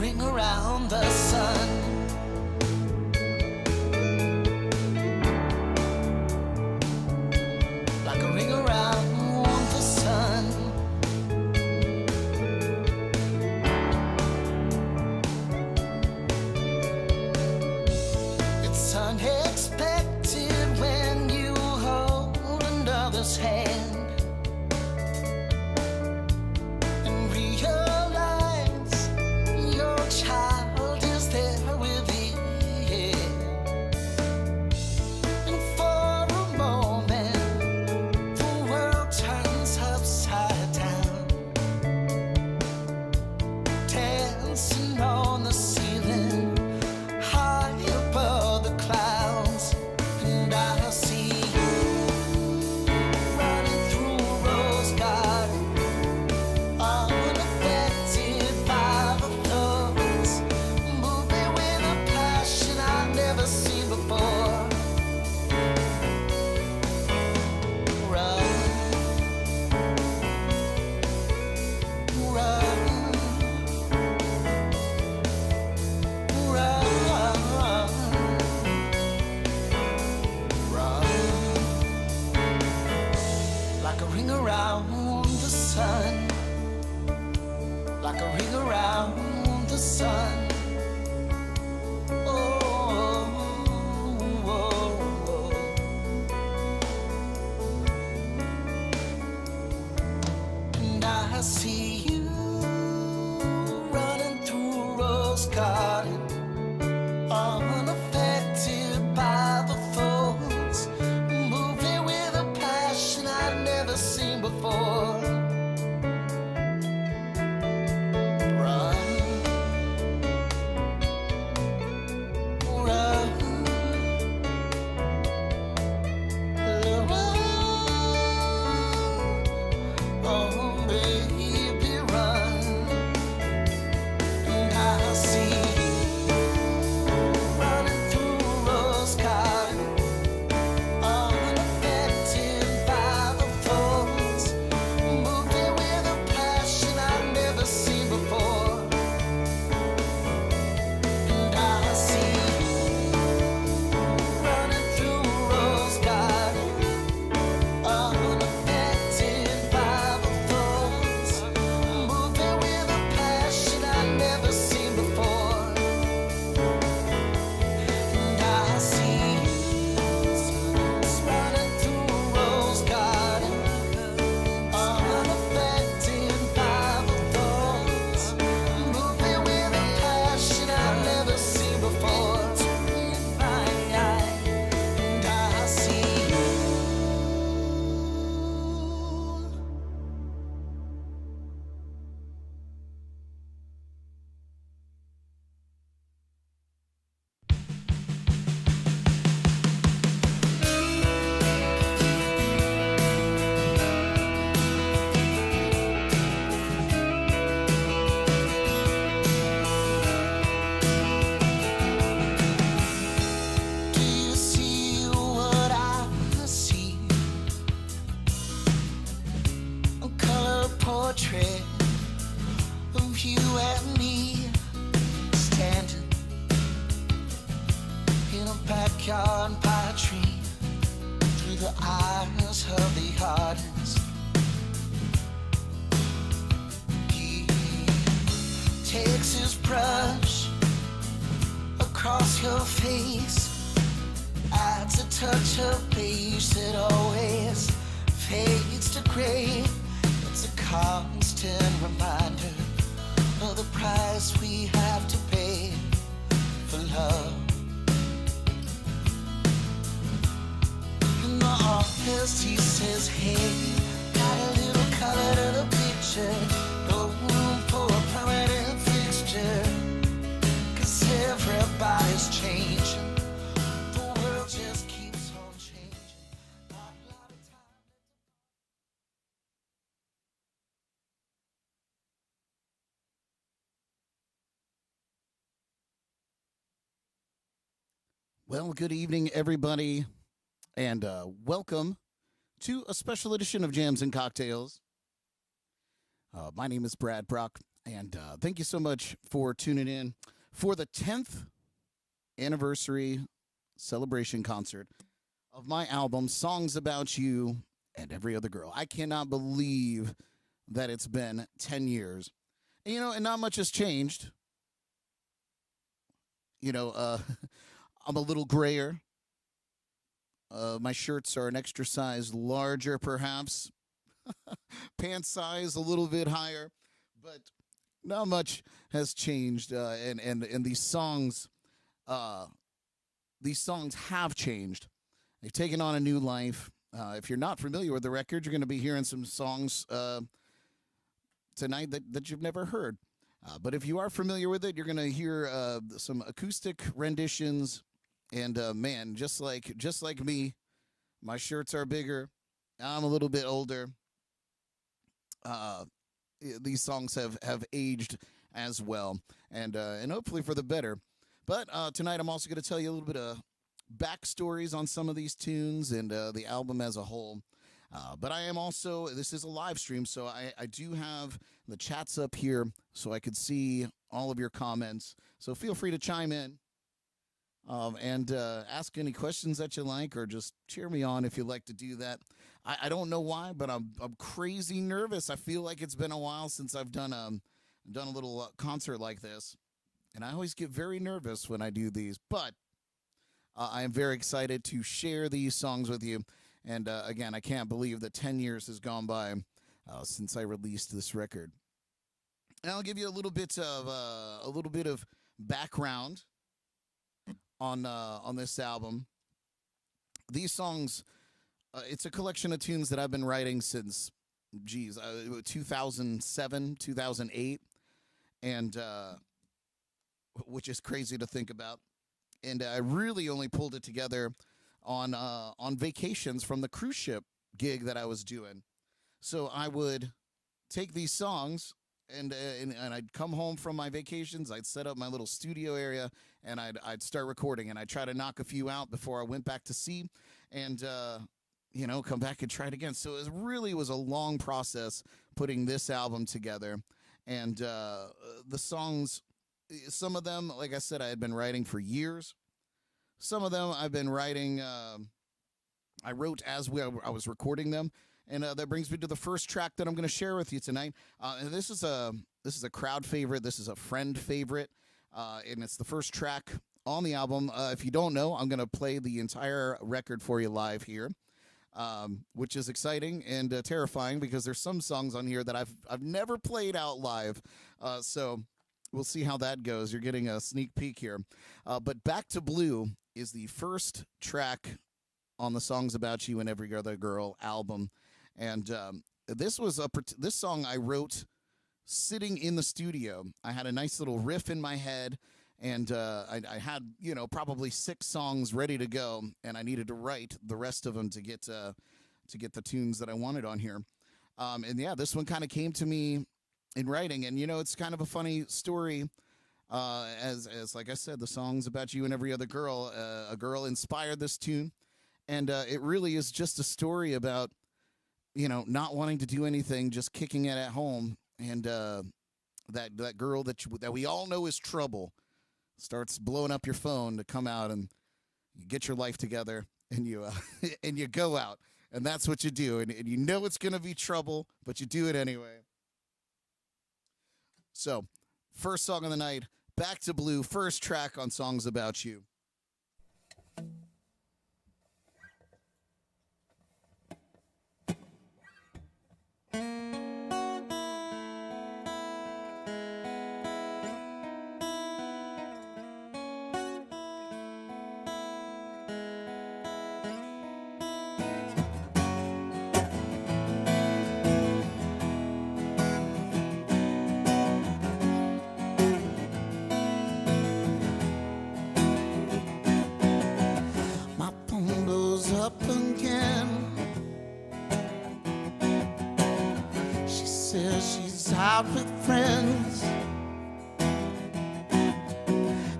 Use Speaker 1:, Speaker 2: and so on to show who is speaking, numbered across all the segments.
Speaker 1: ring around the sun. Like a ring around the sun. It's unexpected when you hold another's hand and realize your child is there with you. And for a moment, the world turns upside down, dancing on the ceiling, high above the clouds. And I see you running through a rose garden, unaffected by the thoughts, moving with a passion I've never seen before. Run, run, run, run, like a ring around the sun, like a ring around the sun. Oh, oh, oh. And I see you running through a rose garden, unaffected by the thoughts, moving with a passion I've never seen before. Run, run, run, oh baby, run. And I see you running through a rose garden, unaffected by the thoughts, moving with a passion I've never seen before. And I see you running through a rose garden, unaffected by the thoughts, moving with a passion I've never seen before. And I see you running through a rose garden, unaffected by the thoughts, moving with a passion I've never seen before. And I see you. Do you see what I see? A color portrait of you and me, standing in a backyard by a tree, through the eyes of the artist. He takes his brush across your face, adds a touch of beige that always fades to gray. It's a constant reminder of the price we have to pay for love. And the artist, he says, hey, got a little color to the picture, no room for a permanent fixture, 'cause everybody's changing, the world just keeps on changing. Not a lot of time. Well, good evening, everybody, and welcome to a special edition of Jams and Cocktails. My name is Brad Brock.
Speaker 2: And thank you so much for tuning in for the 10th anniversary celebration concert of my album, Songs About You and Every Other Girl. I cannot believe that it's been 10 years. And, and not much has changed. I'm a little grayer. My shirts are an extra size larger, perhaps. Pant size a little bit higher. But not much has changed. And these songs have changed. They've taken on a new life. If you're not familiar with the record, you're going to be hearing some songs tonight that you've never heard. But if you are familiar with it, you're going to hear some acoustic renditions. And man, just like me, my shirts are bigger. I'm a little bit older. These songs have aged as well, and hopefully for the better. But tonight I'm also going to tell you a little bit of backstories on some of these tunes and the album as a whole. But I am also, this is a live stream, so I do have the chats up here so I could see all of your comments. So feel free to chime in and ask any questions that you like, or just cheer me on if you'd like to do that. I don't know why, but I'm crazy nervous. I feel like it's been a while since I've done a little concert like this, and I always get very nervous when I do these. But I am very excited to share these songs with you. And again, I can't believe that 10 years has gone by since I released this record. And I'll give you a little bit of background on this album. These songs, it's a collection of tunes that I've been writing since 2007, 2008, and which is crazy to think about. And I really only pulled it together on vacations from the cruise ship gig that I was doing. So I would take these songs and I'd come home from my vacations. I'd set up my little studio area and I'd start recording, and I'd try to knock a few out before I went back to sea, and come back and try it again. So it was a long process putting this album together. And the songs, some of them, like I said, I had been writing for years. Some of them I've been writing, I wrote as I was recording them. And that brings me to the first track that I'm going to share with you tonight. And this is a crowd favorite. This is a friend favorite. And it's the first track on the album. If you don't know, I'm going to play the entire record for you live here, which is exciting and terrifying, because there's some songs on here that I've never played out live. So we'll see how that goes. You're getting a sneak peek here. But Back to Blue is the first track on the Songs About You and Every Other Girl album. And this song I wrote sitting in the studio. I had a nice little riff in my head, and I had, probably 6 songs ready to go, and I needed to write the rest of them to get the tunes that I wanted on here. And yeah, this one kind of came to me in writing, and it's kind of a funny story. As like I said, the Songs About You and Every Other Girl, a girl inspired this tune, and it really is just a story about not wanting to do anything, just kicking it at home, and that girl that we all know is trouble starts blowing up your phone to come out, and you get your life together, and you and you go out, and that's what you do, and you know it's gonna be trouble, but you do it anyway. So, first song of the night, Back to Blue, first track on Songs About You. Up again. She says she's out with friends.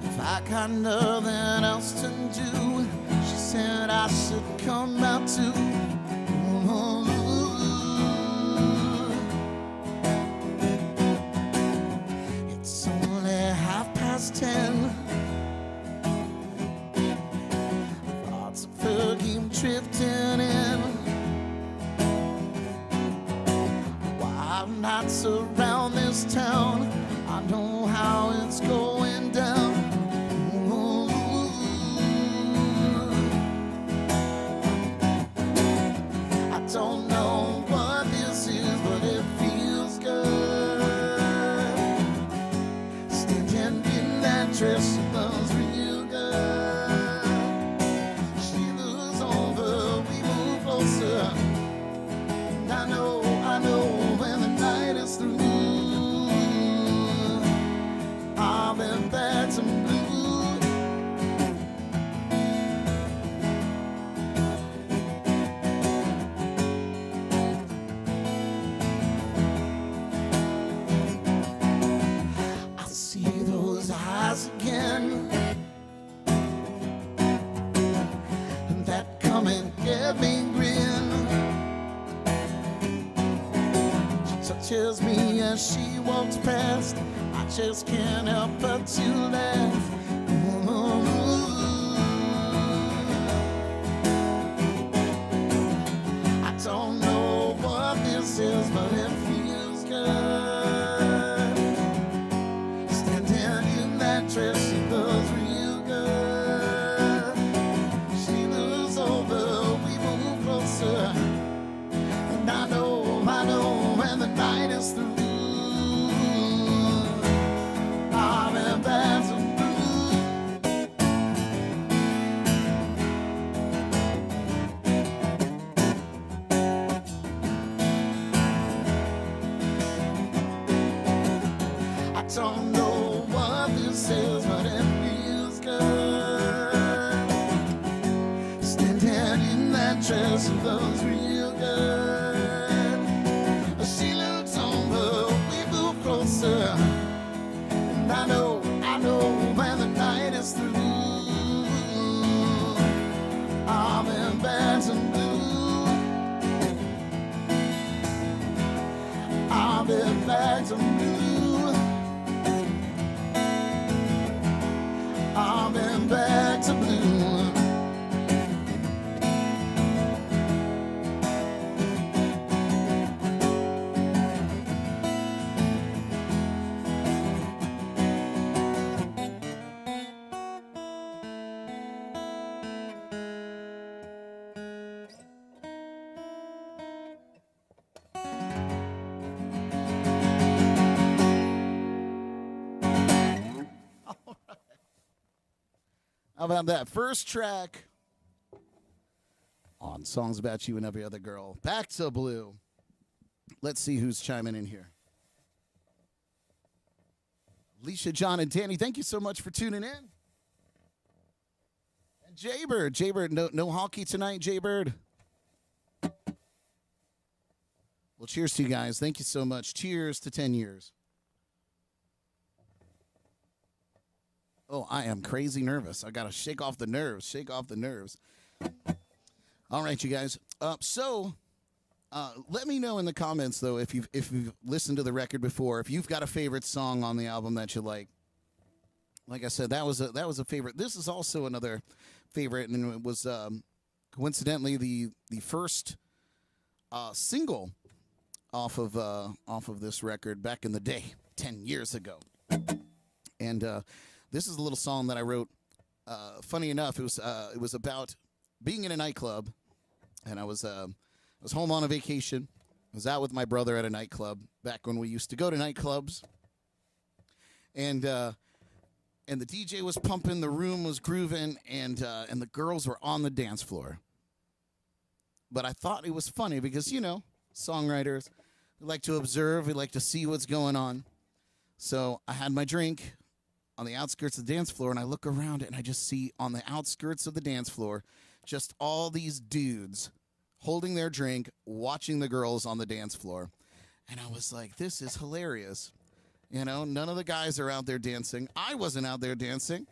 Speaker 2: If I got nothing else to do, she said I should come out too. lights around this town. I know how it's going down. Ooh. I don't know what this is, but it feels good. Standing in that dress, she loves real good. She moves over, we move closer. And I know when the night is through, I'll be back to blue. I see those eyes again, and that come and get me grin. She touches me as she walks past. I just can't help but to laugh. Ooh. I don't know what this is, but it feels good. Standing in that dress, she looks real good. She moves over, we move closer. And I know when the night is through, I'm in back to blue. I don't know what this is, but it feels good. Standing in that dress, it looks real good. She looks over, we move closer. And I know when the night is through, I'm in back to blue. I'll be back to blue. I'll be back to blue. How about that first track on Songs About You and Every Other Girl? Back to Blue. Let's see who's chiming in here. Alicia, John, and Danny, thank you so much for tuning in. And Jaybird, no hockey tonight, Jaybird. Well, cheers to you guys. Thank you so much. Cheers to 10 years. Oh, I am crazy nervous. I got to shake off the nerves. All right, you guys. Let me know in the comments, though, if you've listened to the record before, if you've got a favorite song on the album that you like. Like I said, that was a favorite. This is also another favorite, and it was coincidentally the first single off of this record back in the day, 10 years ago. And this is a little song that I wrote. Funny enough, it was about being in a nightclub, and I was home on a vacation. I was out with my brother at a nightclub back when we used to go to nightclubs, and the DJ was pumping, the room was grooving, and the girls were on the dance floor. But I thought it was funny because, you know, songwriters, we like to observe, we like to see what's going on. So I had my drink on the outskirts of the dance floor, and I look around, and I just see on the outskirts of the dance floor just all these dudes holding their drink, watching the girls on the dance floor. And I was like, this is hilarious. You know, none of the guys are out there dancing. I wasn't out there dancing.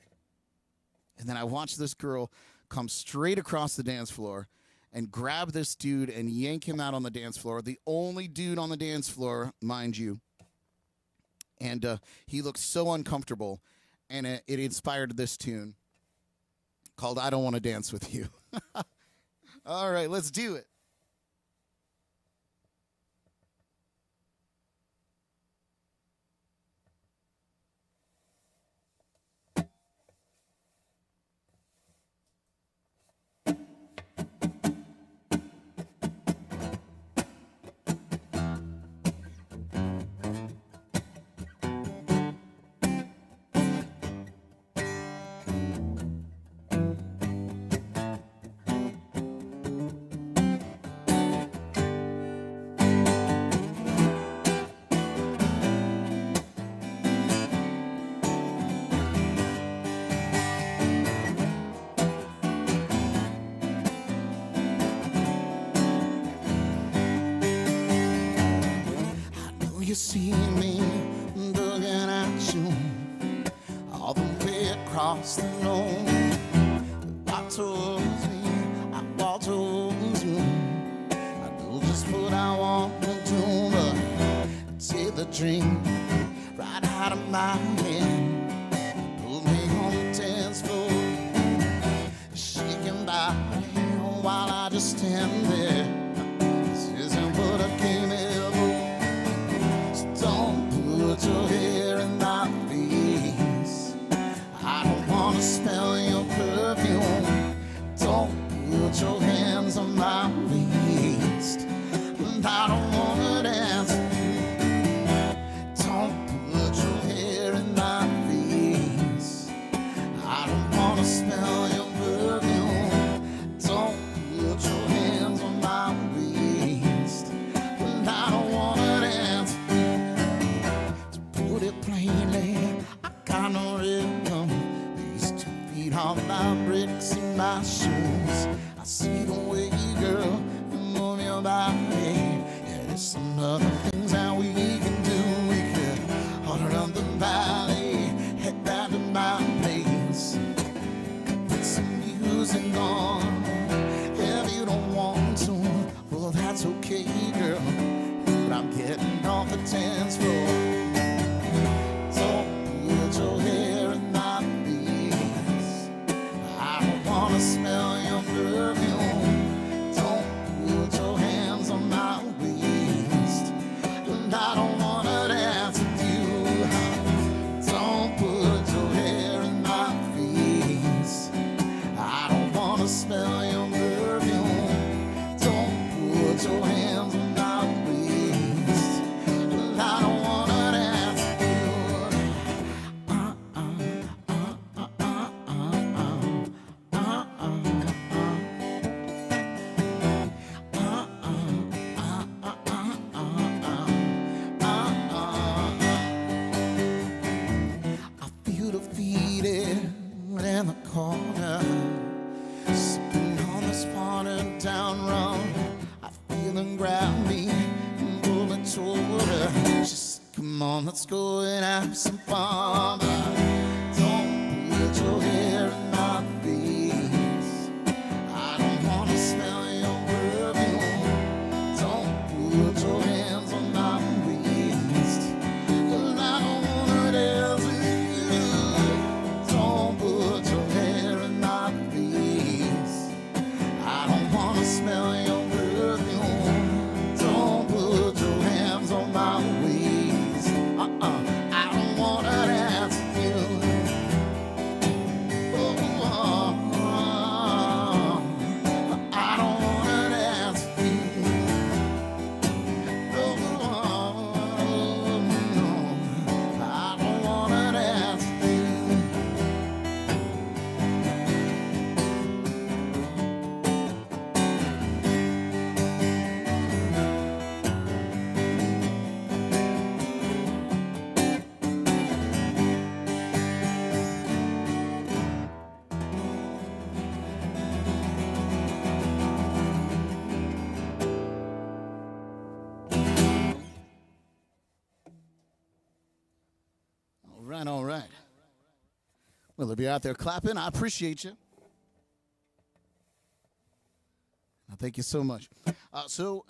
Speaker 2: And then I watched this girl come straight across the dance floor and grab this dude and yank him out on the dance floor. The only dude on the dance floor, mind you. And he looked so uncomfortable. And it inspired this tune called I Don't Want to Dance With You. All right, let's do it. see me looking at you all the way across the room. I told me I walked towards you. I do just what I want to do, but take the dream right out of my hand. Put me on the dance floor, shaking body while I just stand there. This isn't what I came here for. So don't put your hair in my face. I don't want to smell your perfume. Don't put your hands on my waist. And I don't want to dance. Don't put your hair in my face. I don't want to smell your perfume. Don't put your hands on my waist. And I don't want to dance. To put it plainly, I got no rhythm. These 2 feet on my bricks in my shoes. I see the way, girl, you move your body. Yeah, there's some other things that we can do. We could order up the valley, head down to my place, put some music on. If you don't want to, well, that's okay, girl, but I'm getting off the dance floor. Don't put your hair in my face. I don't want to smell your perfume. Don't put your hands on my waist. And I don't want to dance with you. Don't put your hair in my face. I don't want to smell your perfume. Don't put your hands on my waist. And I don't want to dance with you. I feel defeated in the corner, sipping on this watered down rum. I feel them grab me and pull me toward her. Just come on, let's go and have some fun. But don't put your hair in my face. I don't want to smell your perfume. Don't put your hands on my waist. Well, I don't want to dance with you. Don't put your hair in my face. I don't want to smell your perfume. Don't put your hands on my waist. I don't want to dance with you. I don't want to dance with you. I don't want to dance with you. All right. Well, if you're out there clapping, I appreciate you. Thank you so much. So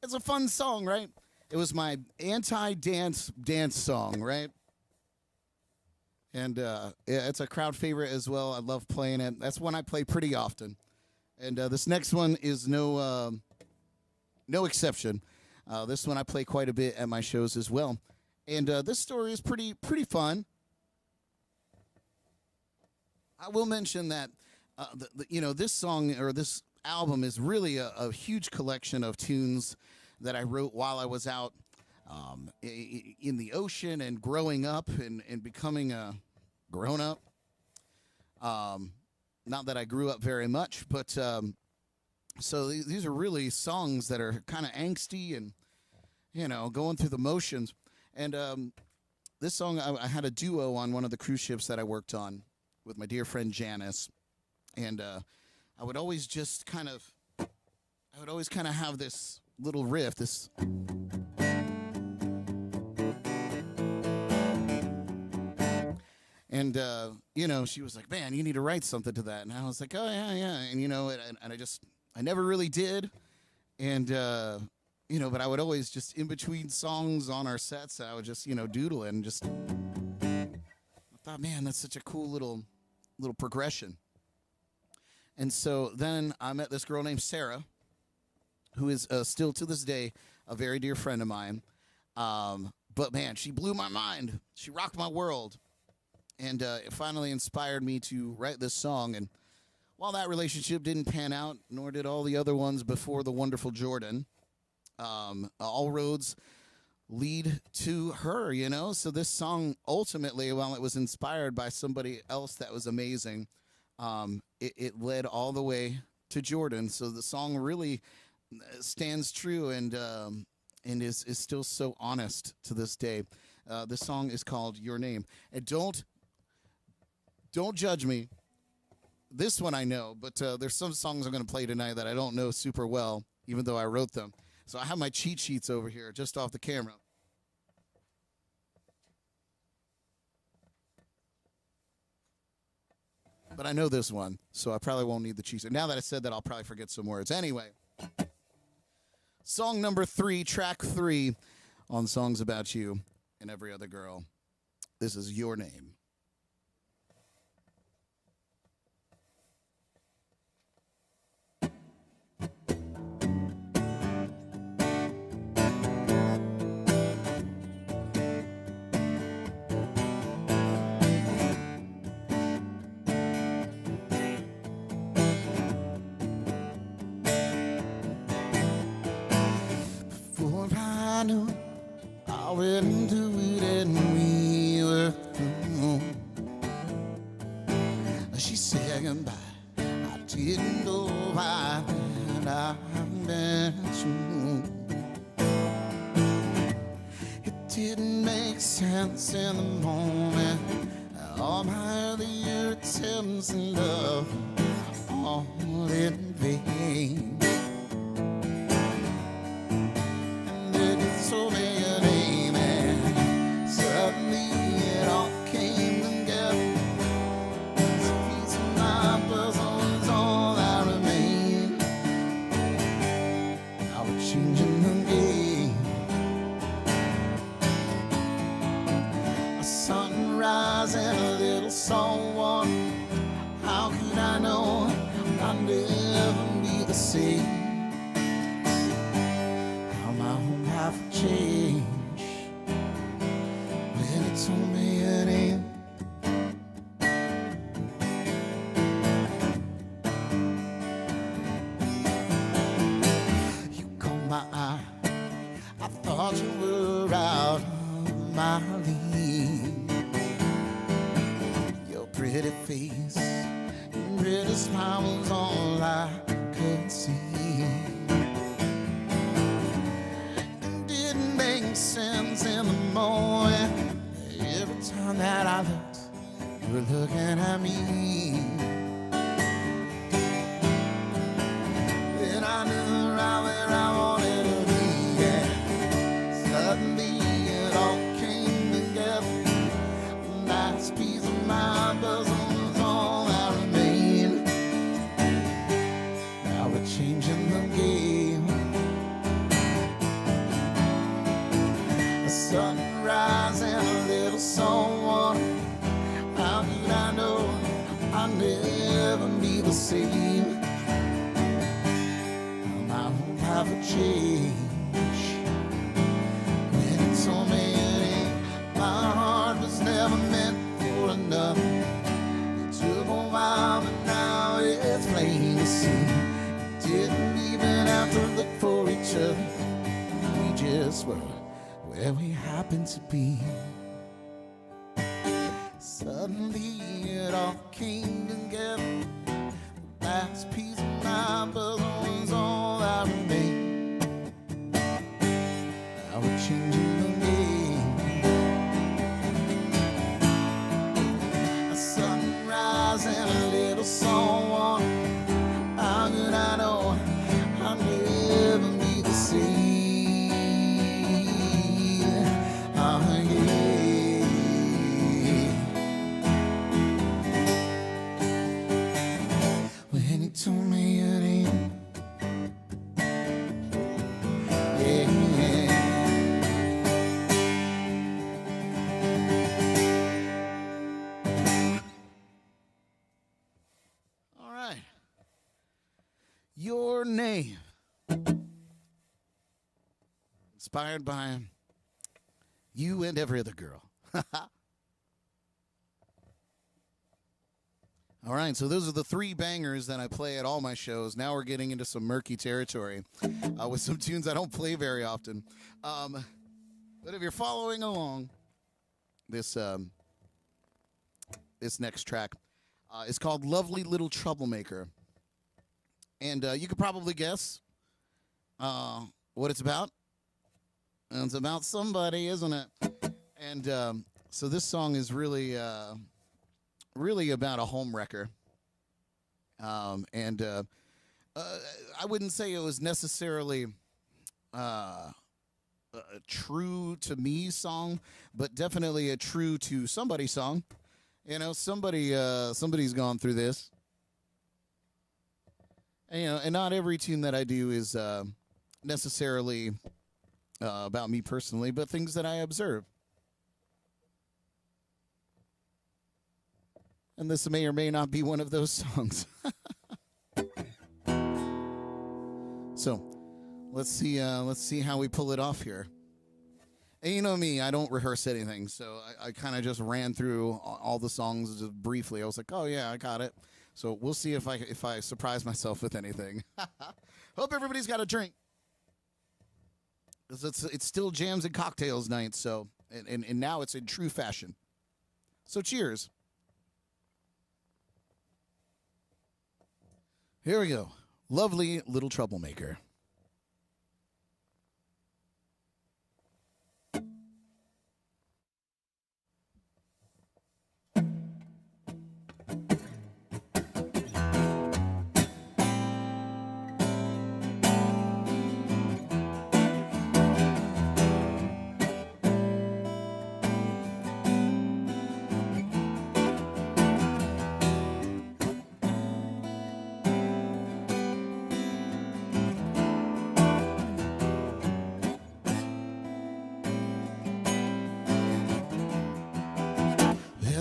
Speaker 2: it's a fun song, right? It was my anti-dance song, right? And it's a crowd favorite as well. I love playing it. That's one I play pretty often. And this next one is no exception. This one I play quite a bit at my shows as well. And this story is pretty fun. I will mention that this song or this album is really a huge collection of tunes that I wrote while I was out in the ocean and growing up and becoming a grown up. Not that I grew up very much, but so these are really songs that are kind of angsty and going through the motions. And this song, I had a duo on one of the cruise ships that I worked on with my dear friend Janice. And I would always just kind of have this little riff, this And, she was like, man, you need to write something to that. And I was like, oh, yeah. And I never really did. And, but I would always just in between songs on our sets, I would just, doodle it and just, I thought, man, that's such a cool little progression. And so then I met this girl named Sarah, who is still to this day a very dear friend of mine. But, man, she blew my mind. She rocked my world. And it finally inspired me to write this song. And while that relationship didn't pan out, nor did all the other ones before the wonderful Jordan, all roads lead to her, So this song, ultimately, while it was inspired by somebody else that was amazing, it led all the way to Jordan. So the song really stands true and is still so honest to this day. This song is called Your Name. And don't judge me. This one I know, but there's some songs I'm going to play tonight that I don't know super well, even though I wrote them. So I have my cheat sheets over here, just off the camera. But I know this one, so I probably won't need the cheat sheet. Now that I said that, I'll probably forget some words. Anyway, song number 3, track 3 on Songs About You and Every Other Girl. This is Your Name. Before I knew I went into it and we were through. She said goodbye. I didn't know why that I met you. It didn't make sense in the moment. All my earlier attempts in love, all in vain. So many a name, and suddenly it all came together. This piece of my puzzle is all that remained. Now we're changing the game. A sunrise and a little someone. How could I know I'd never be the same? Change when it told me your name. You caught my eye. I thought you were out of my league. Your pretty face and pretty smile was all I could see. Sense in the moment. Every time that I looked, you were looking at me. Then I knew right where I wanted to be. Yeah. Suddenly it all came together. The last piece of my puzzle was all that remained. Now we're changing the game. Sunrise and a little someone. How could I know I'll never be the same? My whole life would change when it told me it ain't. My heart was never meant for another. It took a while, but now it's plain to see. Didn't even have to look for each other. We just were where we happen to be. Suddenly it all came together. The last piece of my puzzle was all I remained. Now we're changing the game. A sunrise and a little someone. How could I know I'll never be the same? Matinee. Inspired by you and every other girl. All right, so those are the 3 bangers that I play at all my shows. Now we're getting into some murky territory with some tunes I don't play very often. But if you're following along, this next track is called Lovely Little Troublemaker. And you could probably guess what it's about. And it's about somebody, isn't it? And so this song is really about a home wrecker. And I wouldn't say it was necessarily a true to me song, but definitely a true to somebody song. You know, somebody's gone through this. And, you know, and not every tune that I do is necessarily about me personally, but things that I observe. And this may or may not be one of those songs. So, let's see how we pull it off here. And you know me, I don't rehearse anything, so I kind of just ran through all the songs just briefly. I was like, oh yeah, I got it. So we'll see if I surprise myself with anything. Hope everybody's got a drink. It's still jams and cocktails night, so and now it's in true fashion. So cheers. Here we go. Lovely Little Troublemaker.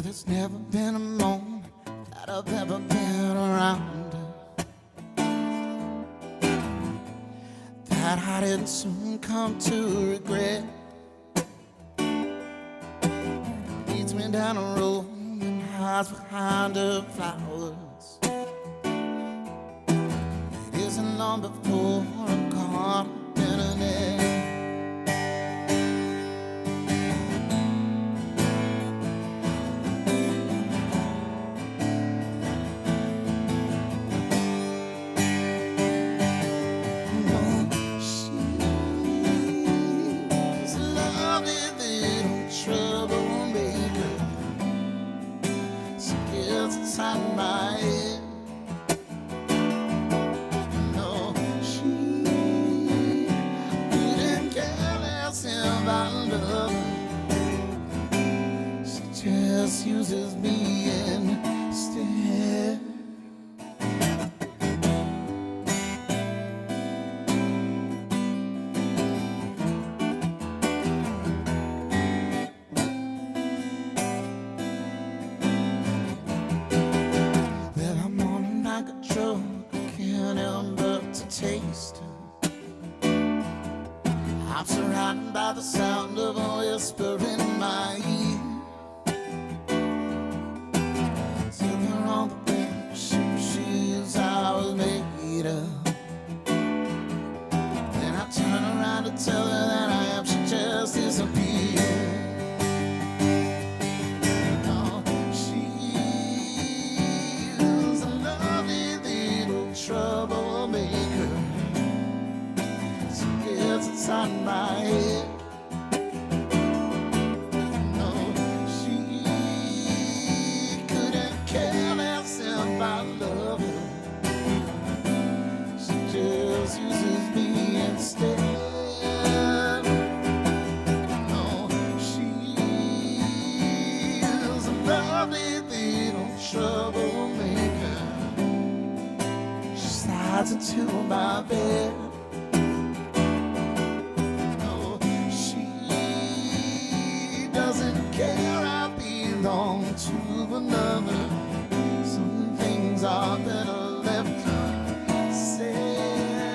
Speaker 2: There's never been a moment that I've ever been around that I didn't soon come to regret. Leads me down a road and hides behind her flowers. It isn't long before I'm caught in a net. Inside my head. No, she couldn't care less if I love her. She just uses me instead. I'm surrounded by the sound of a whisper in my ear. Telling all the things she's I was made of. Then I turn around to tell her that I am, she just disappeared. Oh, she's a lovely little troublemaker. Inside my head. No, she couldn't care less if I love her. She just uses me instead. No, she's a lovely little troublemaker. She slides into my bed. To another, some things are better left unsaid.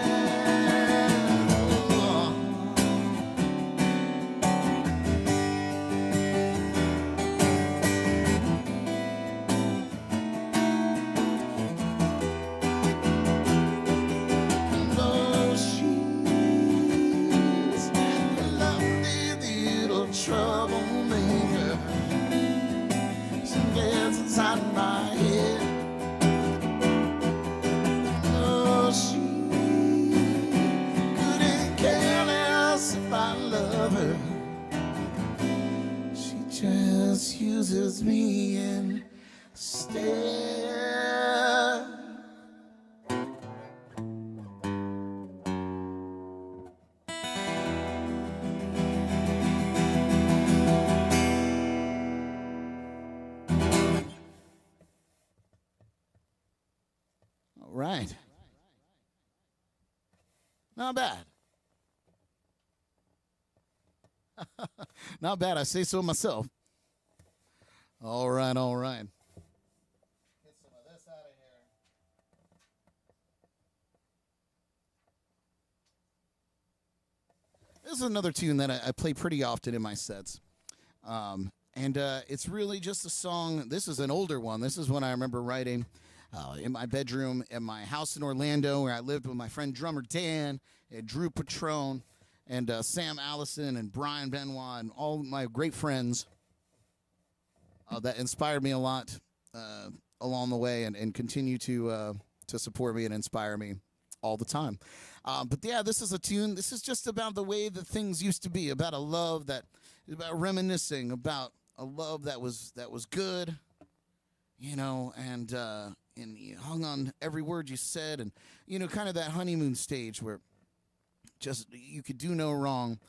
Speaker 1: uses me instead.
Speaker 2: All right. Not bad. Not bad, I say so myself. All right, all right. Get some of this out of here. This is another tune that I play pretty often in my sets. It's really just a song. This is an older one. This is one I remember writing in my bedroom at my house in Orlando, where I lived with my friend drummer Dan and Drew Patrone and Sam Allison and Brian Benoit and all my great friends that inspired me a lot along the way and continue to support me and inspire me all the time. But yeah, this is a tune. This is just about the way that things used to be, about a love that, about reminiscing, about a love that was good, you know, and you hung on every word you said, and you know, kind of that honeymoon stage where just you could do no wrong,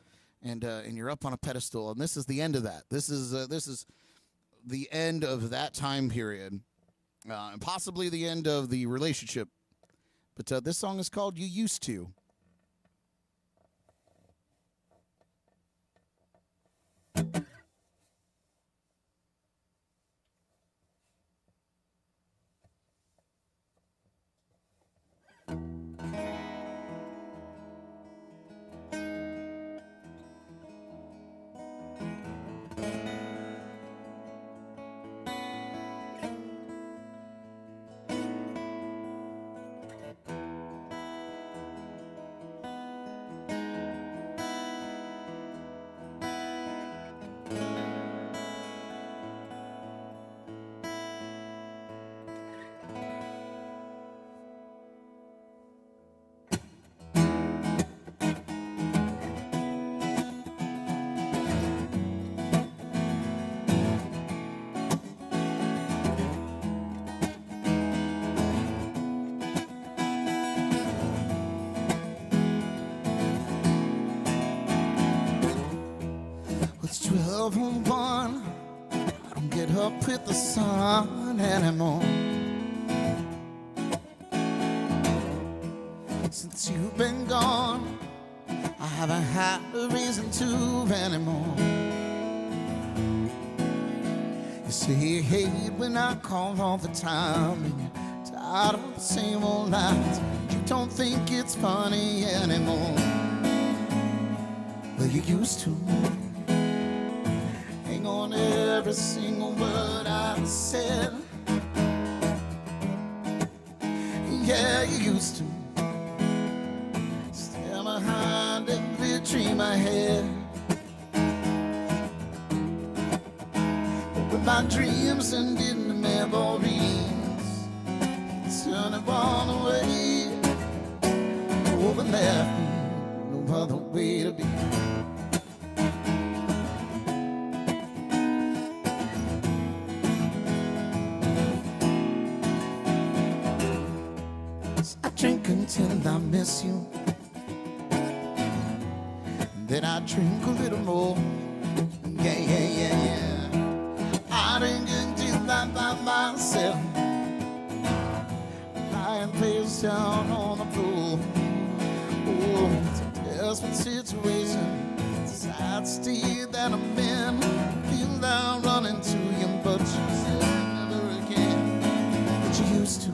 Speaker 2: and you're up on a pedestal, and this is the end of that. This is the end of that time period, and possibly the end of the relationship. But this song is called "You Used To." It's 12:01. I don't get up with the sun anymore. Since you've been gone, I haven't had a reason to anymore. You say you hate when I call all the time, and you're tired of the same old lines. You don't think it's funny anymore. Well, you used to. Hang on every single word I said. Yeah, you used to. Stand behind every dream I had. But with my dreams and in the memories, turn it all away. Over left me, no other way to be. Drink until I miss you, then I drink a little more. Yeah, yeah, yeah, yeah. I drink until I'm by myself, lying face down on the floor. Oh, it's a desperate situation, it's a sad state that I'm in. Feel like running to you, but you said never again. But you used to.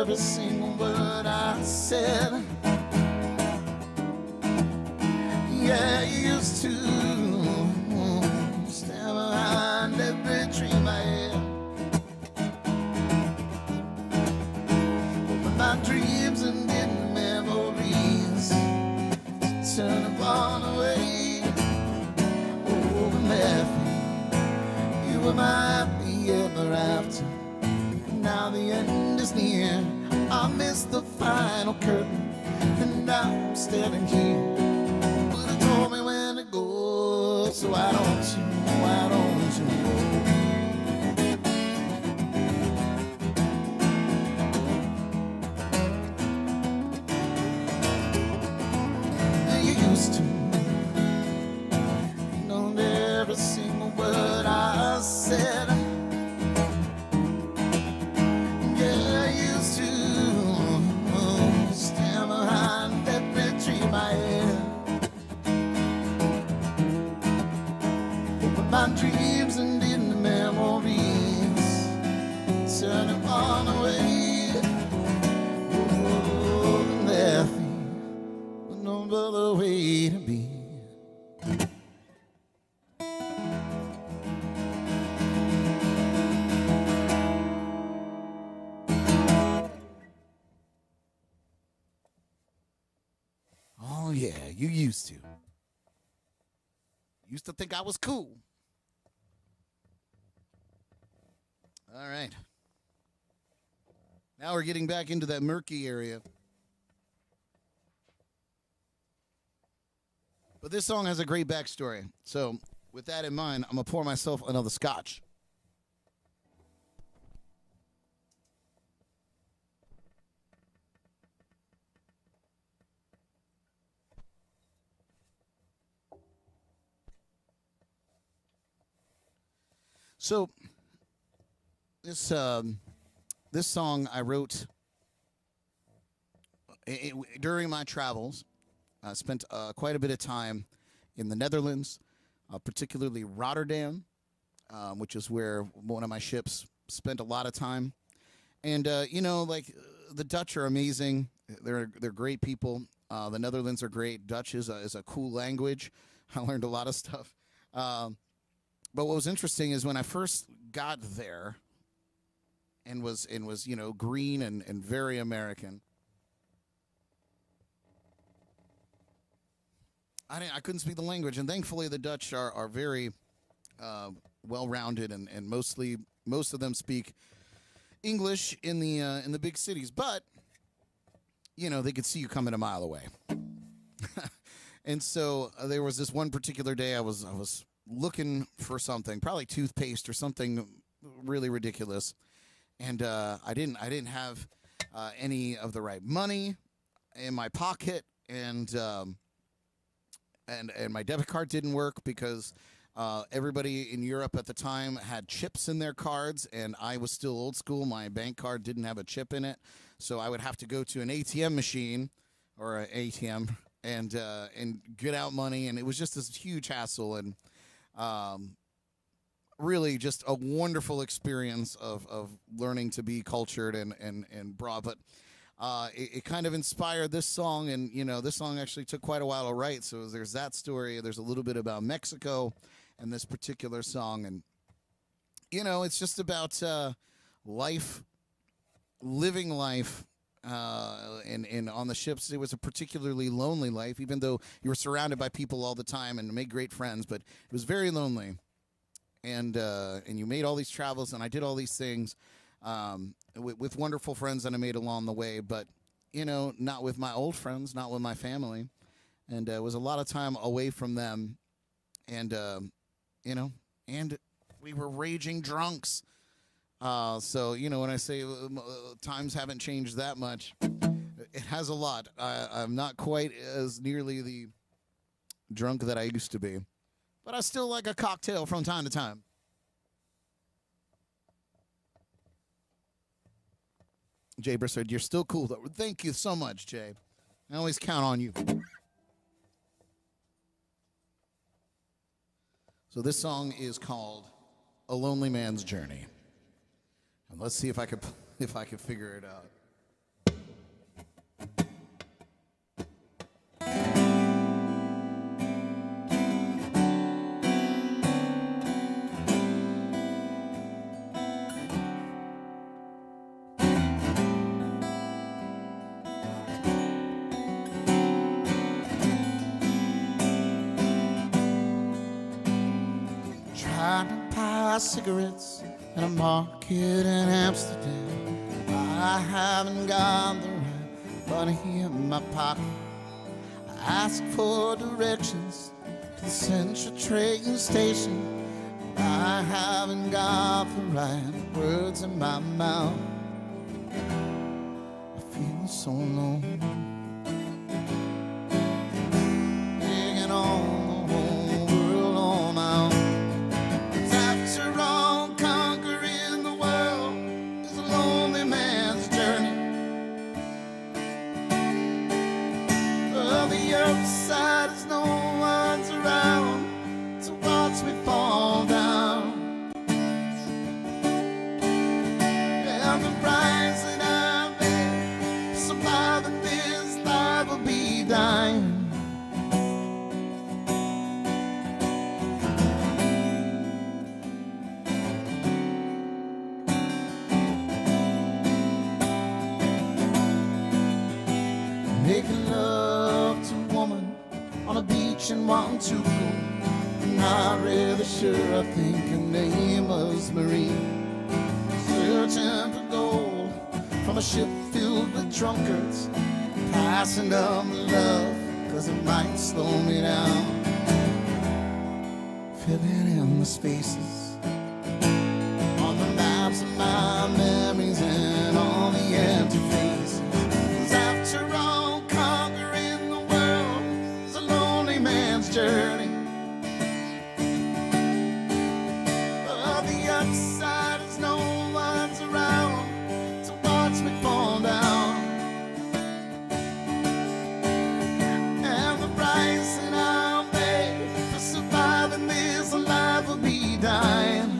Speaker 2: Every single word I said. Yeah, you used to stand behind every dream I had. But my dreams and in memories turn upon away. Oh, and left me. You were my happy ever after. Now the end is near. I missed the final curtain, and now I'm standing here. But it told me when to go, So why don't you You used to know every single word I said. Yeah, I used to stand behind every dream I had. But my dreams and into memories turn them on away. Oh, and laughing with no other way to be. Oh yeah, you used to. Used to think I was cool. All right. Now we're getting back into that murky area. But this song has a great backstory. So, with that in mind, I'm going to pour myself another scotch. So, this song I wrote during my travels. I spent quite a bit of time in the Netherlands, particularly Rotterdam, which is where one of my ships spent a lot of time. And the Dutch are amazing. They're great people. The Netherlands are great. Dutch is a cool language. I learned a lot of stuff. But what was interesting is when I first got there and was green and very American, I couldn't speak the language, and thankfully the Dutch are very well-rounded, and most of them speak English in the big cities, but they could see you coming a mile away. And so there was this one particular day I was looking for something, probably toothpaste or something really ridiculous, and I didn't have any of the right money in my pocket, and my debit card didn't work because everybody in Europe at the time had chips in their cards, and I was still old school. My bank card didn't have a chip in it, so I would have to go to an ATM machine or an ATM and get out money, and it was just this huge hassle, and really just a wonderful experience of learning to be cultured and broad, but it kind of inspired this song, and this song actually took quite a while to write, so there's that story. There's a little bit about Mexico and this particular song, and it's just about life, living life, and on the ships it was a particularly lonely life, even though you were surrounded by people all the time and made great friends, but it was very lonely, and you made all these travels, and I did all these things with wonderful friends that I made along the way, but not with my old friends, not with my family, and it was a lot of time away from them, and and we were raging drunks. So when I say times haven't changed that much, it has a lot. I'm not quite as nearly the drunk that I used to be, but I still like a cocktail from time to time. Jay Brissard, you're still cool, though. Thank you so much, Jay. I always count on you. So this song is called "A Lonely Man's Journey," and let's see if I could figure it out. Trying to buy cigarettes in a market in Amsterdam. I haven't got the right money in my pocket. I ask for directions to the Central train station. I haven't got the right words in my mouth. I feel so alone. Taking on the whole world on my own. 'Cause after all, conquering the world is a lonely man's journey. Well, the other side is no one's around to watch me fall down. And the price that I pay, surviving this life will be dying. Making love to a woman on a beach in Montego. Not really sure, I think her name was Marie. Searching for gold from a ship filled with drunkards, passing down the love, 'cause it might slow me down. Filling in the spaces on the maps of my memories and on the empty faces. 'Cause after all, conquering the world is a lonely man's journey. Side is no one's around to watch me fall down. And the price that I'll pay for surviving this life will be dying.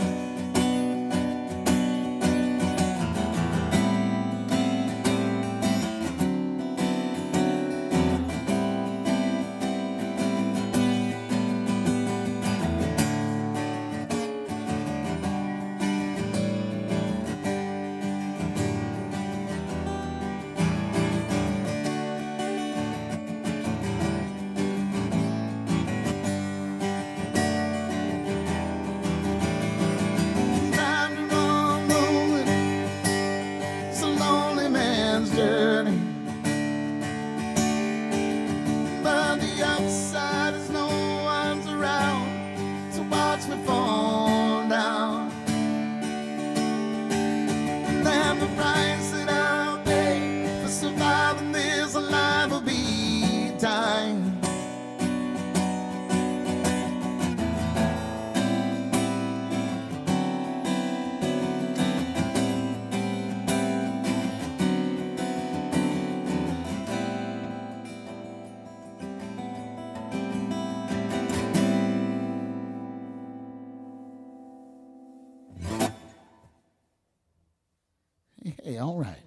Speaker 2: Hey, all right.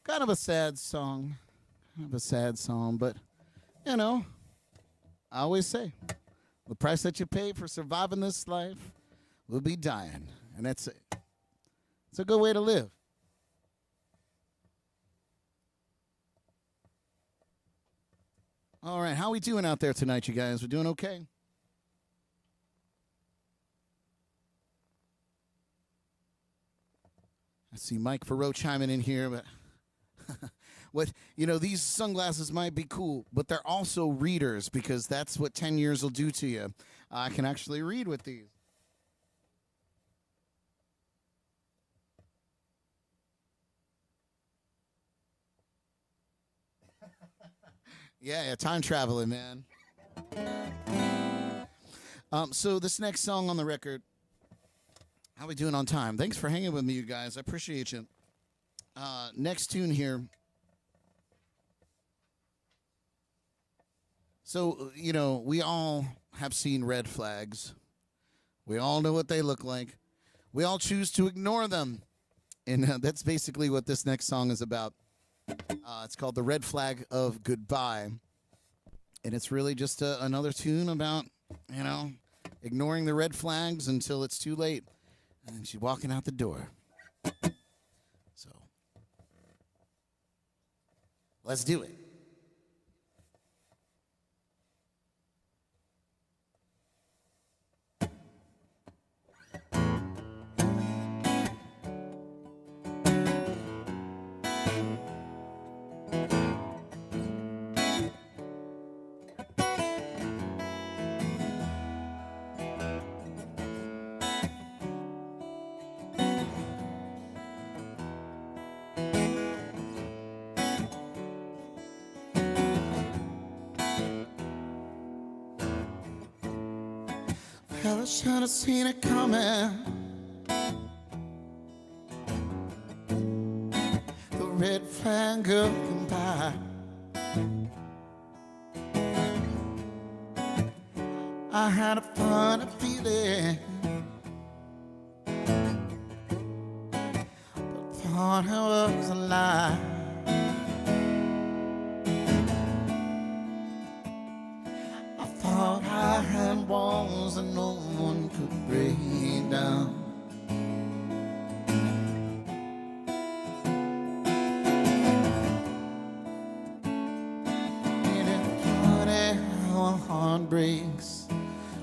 Speaker 2: Kind of a sad song. But, you know, I always say, the price that you pay for surviving this life will be dying. And it's a good way to live. All right, how we doing out there tonight, you guys? We doing okay? I see Mike Farrow chiming in here, but these sunglasses might be cool, but they're also readers, because that's what 10 years will do to you. I can actually read with these. Yeah, time traveling, man. So this next song on the record, how we doing on time? Thanks for hanging with me, you guys. I appreciate you. Next tune here. So, we all have seen red flags. We all know what they look like. We all choose to ignore them. And that's basically what this next song is about. It's called The Red Flag of Goodbye. And it's really just another tune about, ignoring the red flags until it's too late. And she's walking out the door. So, let's do it.
Speaker 1: Hell, I should have seen it coming. The red flag girl can buy. I had a funny feeling, but thought it was a lie. I thought I had walls that no one could break down. Ain't it funny how a heart breaks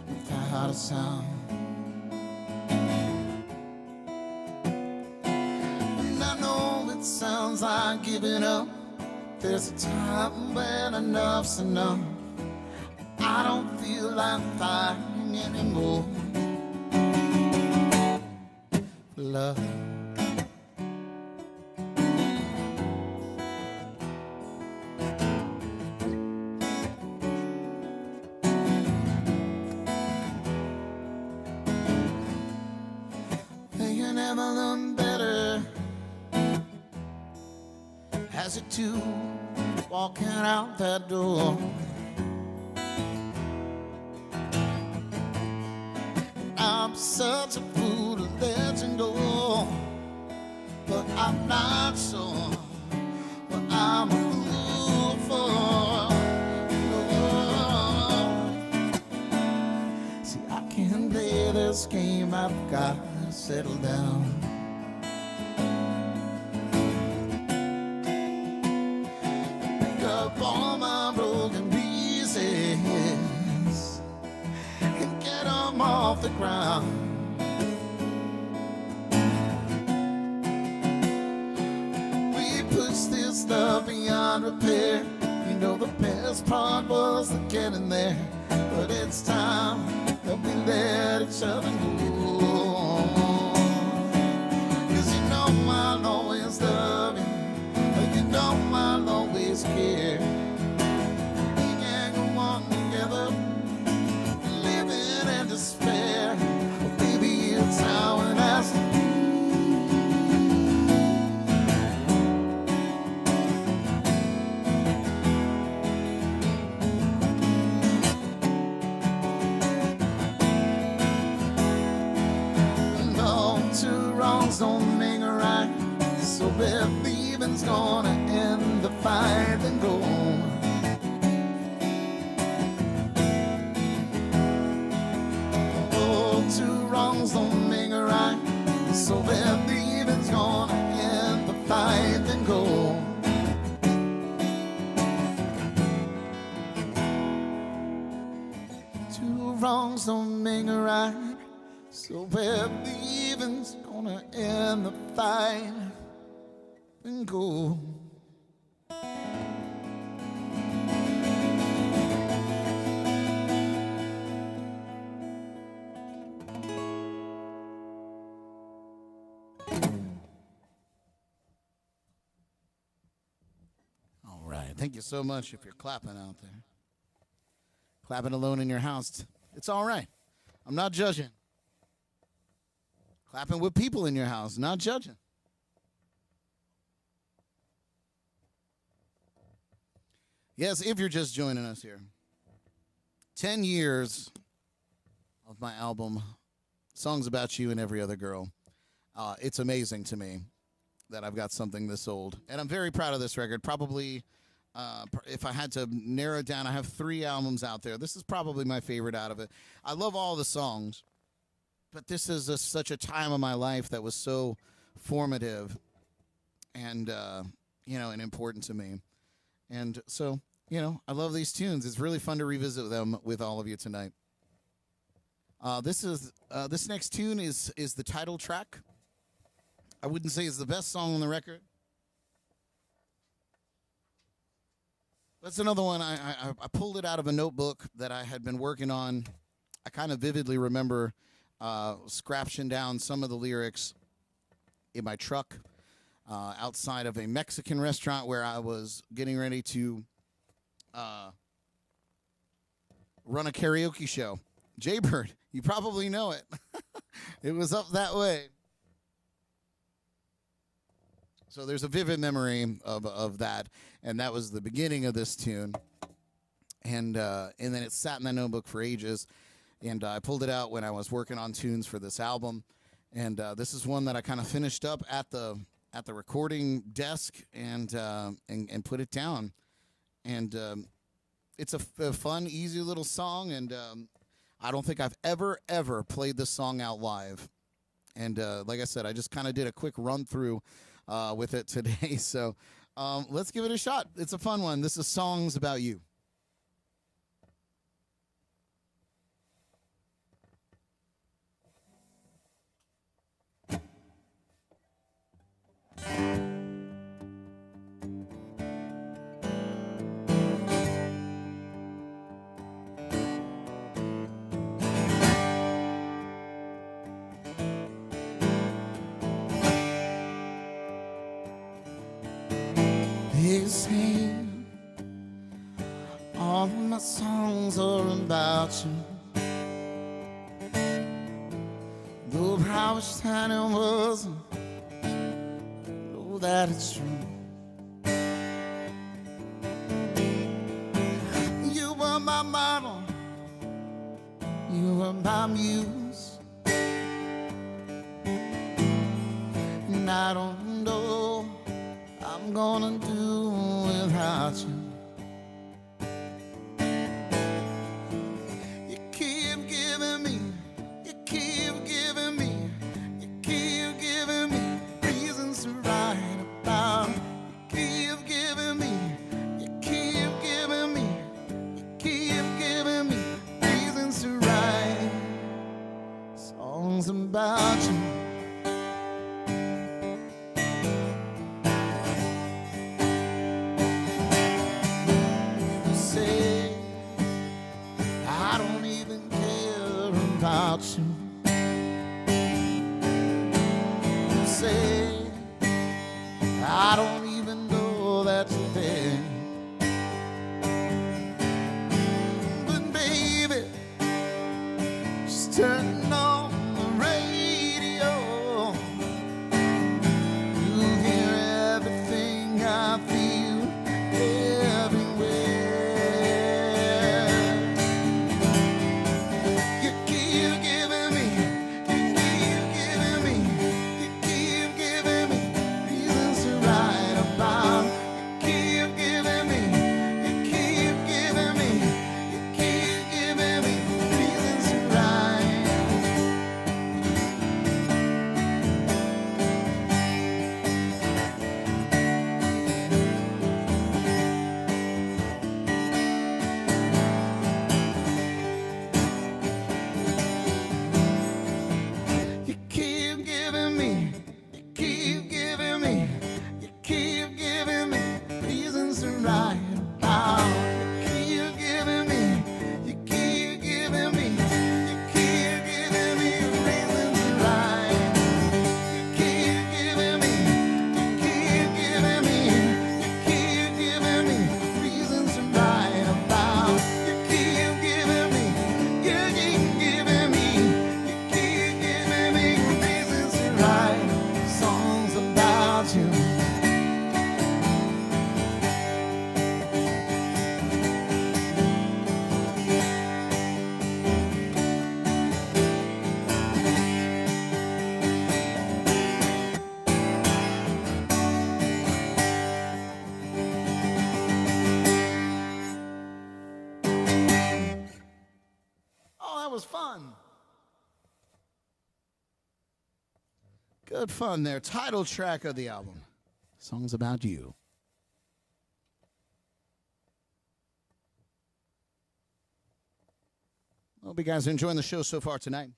Speaker 1: without a sound? And I know it sounds like giving up. There's a time when enough's enough. I don't feel like fighting anymore for love. You never learn better as you two walking out that door. I'm such a fool to let you go, but I'm not sure what I'm a fool for. No. See, I can't play this game. I've got to settle down. Pick up all my broken pieces and get them off the ground. We pushed this love beyond repair. You know the best part was the getting there, but it's time that we let each other go. 'Cause you know I'll always love you, but you know I'll always care. We can't go on together living in despair. Oh, baby, it's how it has to be. No, two wrongs don't make a right, so if leaving's gonna end the fight, then go. Oh, two wrongs don't make a right, so if leaving's gonna end the fight, then go. Two wrongs don't make a right, so if leaving's gonna end the fight, then go. All right. Thank you so much if you're clapping out there. Clapping alone in your house. It's all right. I'm not judging. Clapping with people in your house, not judging. Yes, if you're just joining us here. 10 years of my album, Songs About You and Every Other Girl. It's amazing to me that I've got something this old. And I'm very proud of this record. Probably, if I had to narrow it down, I have 3 albums out there. This is probably my favorite out of it. I love all the songs, but this is such a time of my life that was so formative and, and important to me. And so, I love these tunes. It's really fun to revisit them with all of you tonight. This next tune is the title track. I wouldn't say it's the best song on the record. That's another one. I pulled it out of a notebook that I had been working on. I kind of vividly remember scratching down some of the lyrics in my truck outside of a Mexican restaurant where I was getting ready to run a karaoke show
Speaker 2: Jaybird, you probably know it. It was up that way. So there's a vivid memory of that, and that was the beginning of this tune. And then it sat in that notebook for ages, and I pulled it out when I was working on tunes for this album. And this is one that I kind of finished up at the recording desk and put it down. And it's a fun, easy little song, and I don't think I've ever played this song out live. And like I said, I just kind of did a quick run through with it today. So let's give it a shot. It's a fun one. This is Songs About You. They say all of my songs are about you. Though I wish that it wasn't, know that it's true. You were my model, you were my muse, and I don't know I'm gonna do without you. You keep giving me, you keep giving me, you keep giving me reasons to write about. You keep giving me, you keep giving me, you keep giving me reasons to write songs about you. About you. You say I don't even know that you're there, but baby, just turn on the radio. You'll hear everything I feel everywhere. Was fun. Good fun there. Title track of the album, Songs About You. Hope you guys are enjoying the show so far tonight.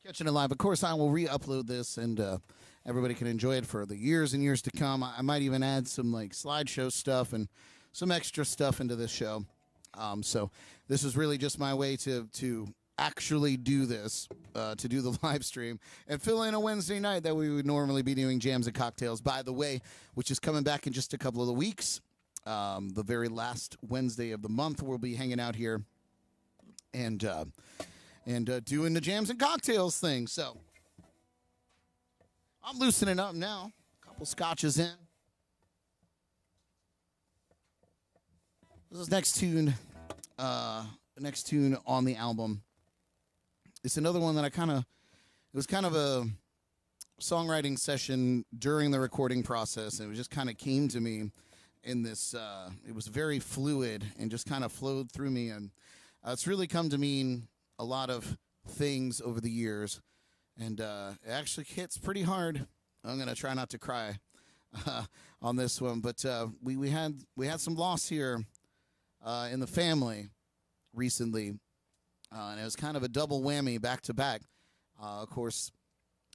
Speaker 2: Catching it live. Of course, I will re-upload this, and everybody can enjoy it for the years and years to come. I might even add some like slideshow stuff and some extra stuff into this show. So this is really just my way to actually do this, to do the live stream and fill in a Wednesday night that we would normally be doing jams and cocktails, by the way, which is coming back in just a couple of the weeks. the very last Wednesday of the month. We'll be hanging out here and doing the jams and cocktails thing. So I'm loosening up now. A couple scotches in. This is next tune on the album. It's another one that it was kind of a songwriting session during the recording process. And it just kind of came to me in this, it was very fluid and just kind of flowed through me. And it's really come to mean a lot of things over the years. And it actually hits pretty hard. I'm going to try not to cry on this one. But we had some loss here in the family recently. And it was kind of a double whammy back to back. Of course,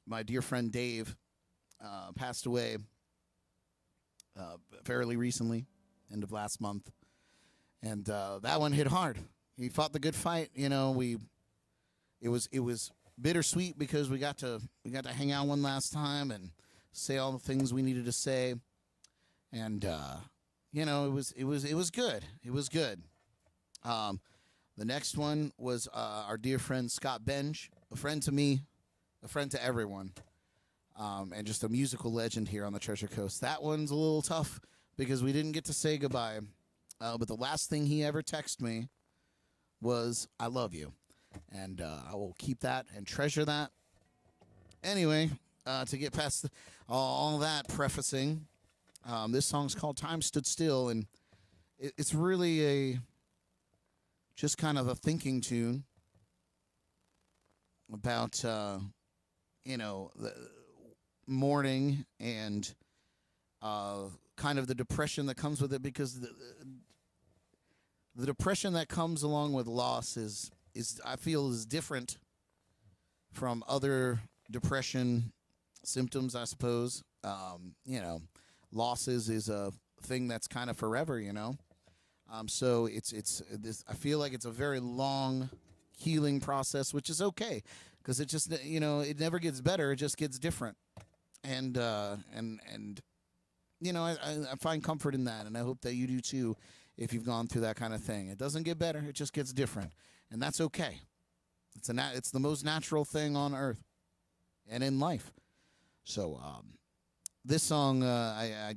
Speaker 2: my dear friend Dave passed away fairly recently, end of last month. And that one hit hard. He fought the good fight. You know, it was bittersweet because we got to hang out one last time and say all the things we needed to say. And you know, it was good. It was good. The next one was our dear friend Scott Benj, a friend to me, a friend to everyone, and just a musical legend here on the Treasure Coast. That one's a little tough because we didn't get to say goodbye, but the last thing he ever texted me was, "I love you," and I will keep that and treasure that. Anyway, to get past all that prefacing, this song's called Time Stood Still, and it's really just kind of a thinking tune about, you know, the mourning and kind of the depression that comes with it, because the depression that comes along with loss is I feel is different from other depression symptoms, I suppose. You know, losses is a thing that's kind of forever, you know. So it's this. I feel like it's a very long healing process, which is okay, because it just, you know, it never gets better. It just gets different, and you know, I find comfort in that, and I hope that you do too, if you've gone through that kind of thing. It doesn't get better; it just gets different, and that's okay. It's the most natural thing on earth and in life. So this song, I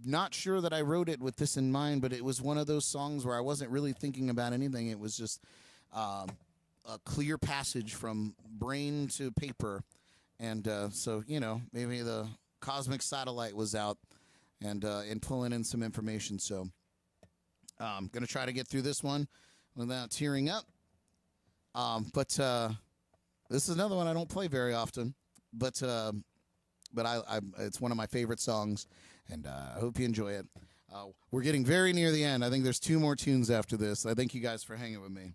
Speaker 2: not sure that I wrote it with this in mind, but it was one of those songs where I wasn't really thinking about anything. It was just a clear passage from brain to paper. And so, you know, maybe the cosmic satellite was out and pulling in some information. So I'm going to try to get through this one without tearing up. But this is another one I don't play very often, but it's one of my favorite songs. And I hope you enjoy it. We're getting very near the end. I think there's 2 more tunes after this. I thank you guys for hanging with me.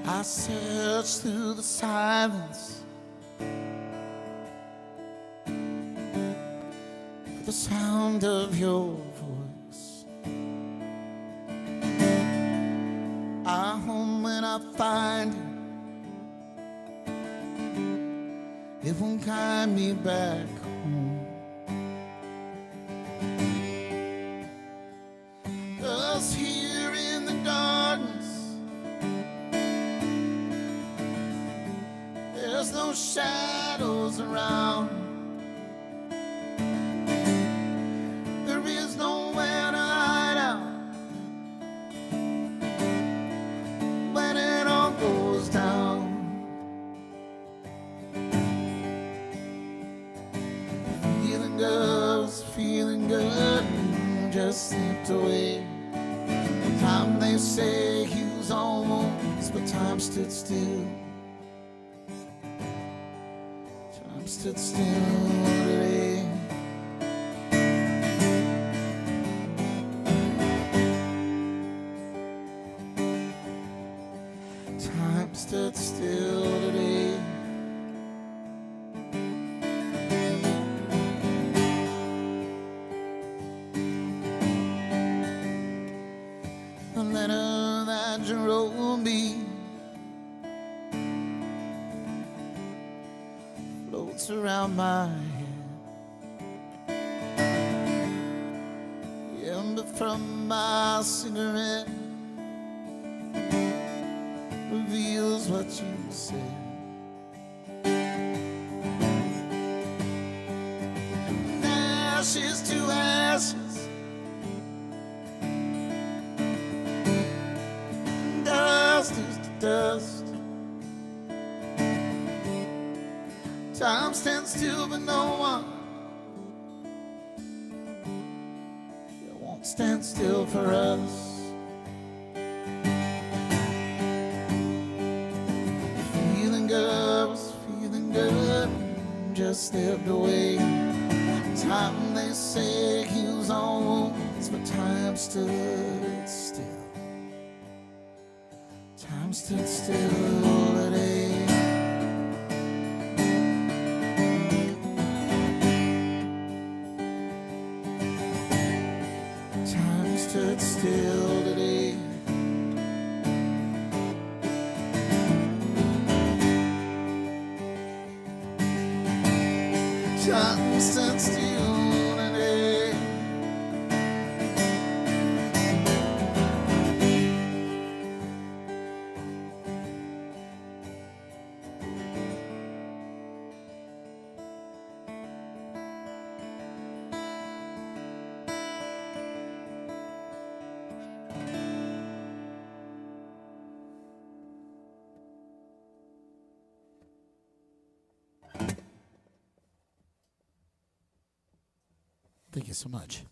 Speaker 2: I search through the silence for the sound of your voice. I home when I find it, it won't guide me back home. 'Cause here in the darkness, there's no shadows around. There is nowhere to hide out when it all goes down. Feeling good, just slipped away. Time they say heals all wounds, but time stood still. Time
Speaker 1: Time stood still today. Time stood still today. A letter that you wrote me floats around my head. The ember from my cigarette reveals what you said. And ashes to ashes, dust is to dust. Time stands still, but no one, it won't stand still for us. Feeling good, was feeling good, just slipped away. Time, they say, heals all wounds, but time stood still. Time stood still today. Time stood still today. Time stood still today. Thank you so much.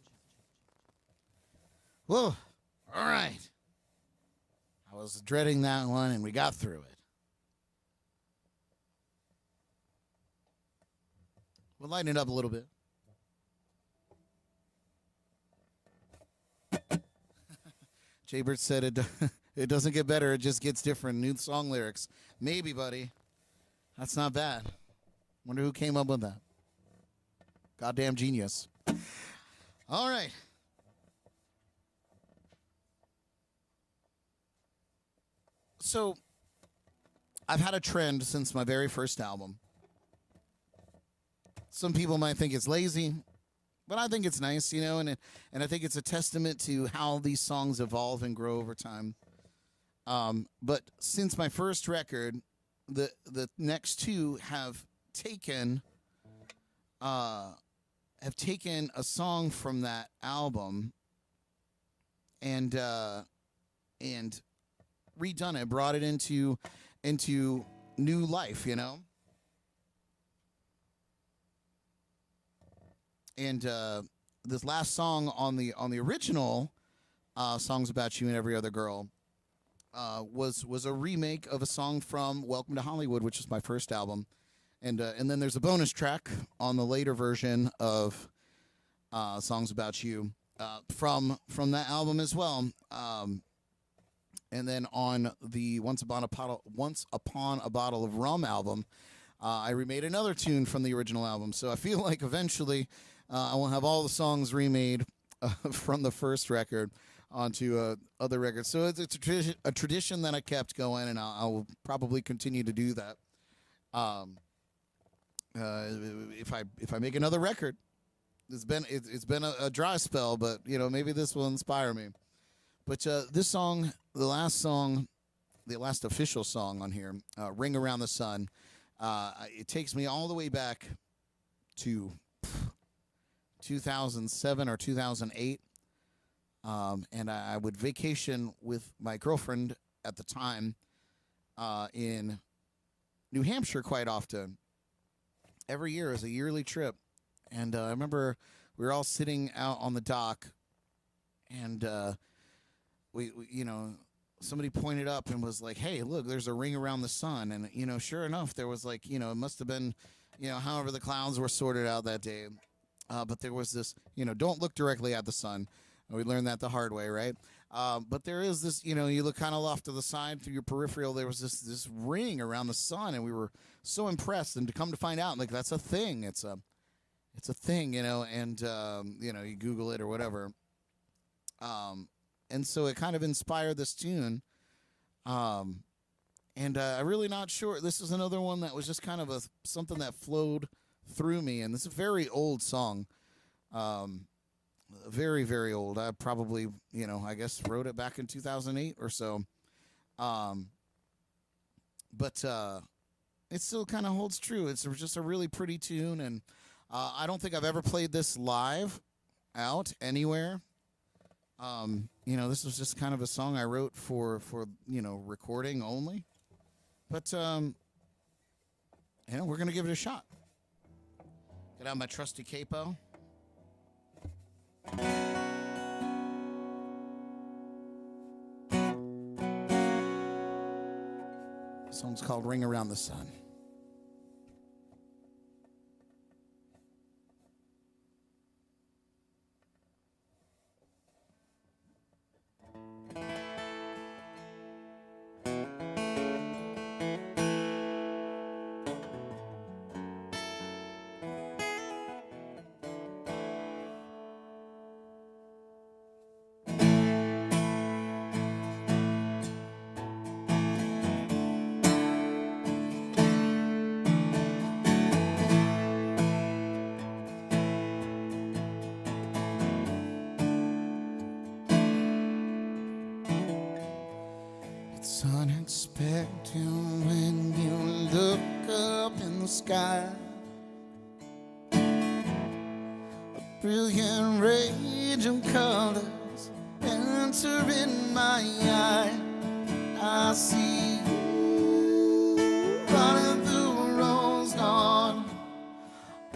Speaker 1: Whoa. All right. I was dreading that one, and we got through it. We'll lighten it up a little bit. Jaybird said it doesn't get better, it just gets different. New song lyrics. Maybe, buddy. That's not bad. Wonder who came up with that. Goddamn genius. All right. So, I've had a trend since my very first album. Some people might think it's lazy, but I think it's nice, and I think it's a testament to how these songs evolve and grow over time. But since my first record, the next two have taken a song from that album and redone it, brought it into new life, And this last song on the original Songs About You and Every Other Girl was a remake of a song from Welcome to Hollywood, which is my first album. And then there's a bonus track on the later version of Songs About You from that album as well. And then on the Once Upon a Bottle of Rum album, I remade another tune from the original album. So I feel like eventually I will have all the songs remade from the first record onto other records. So it's a tradition that I kept going, and I will probably continue to do that. If I make another record, it's been a dry spell, but maybe this will inspire me. But this song, the last official song on here, "Ring Around the Sun," it takes me all the way back to 2007 or 2008, and I would vacation with my girlfriend at the time in New Hampshire quite often. Every year is a yearly trip, and I remember we were all sitting out on the dock, and we somebody pointed up and was like, "Hey, look, there's a ring around the sun." And sure enough, there was it must have been
Speaker 2: however the clouds were sorted out that day. But there was this, don't look directly at the sun. We learned that the hard way, right? But there is this, you look kind of off to the side through your peripheral. There was this ring around the sun, and we were so impressed. And to come to find out, like, that's a thing. It's a thing, and you Google it or whatever. And so it kind of inspired this tune. And I'm really not sure. This is another one that was just kind of something that flowed through me. And this is a very old song. Very, very old. I probably, I guess wrote it back in 2008 or so. But it still kind of holds true. It's just a really pretty tune. And I don't think I've ever played this live out anywhere. This was just kind of a song I wrote for recording only. But, we're going to give it a shot. Get out my trusty capo. The song's called Ring Around the Sun. It's unexpected when you look up in the sky. A brilliant range of colors enter in my eye. I see you running through a rose garden,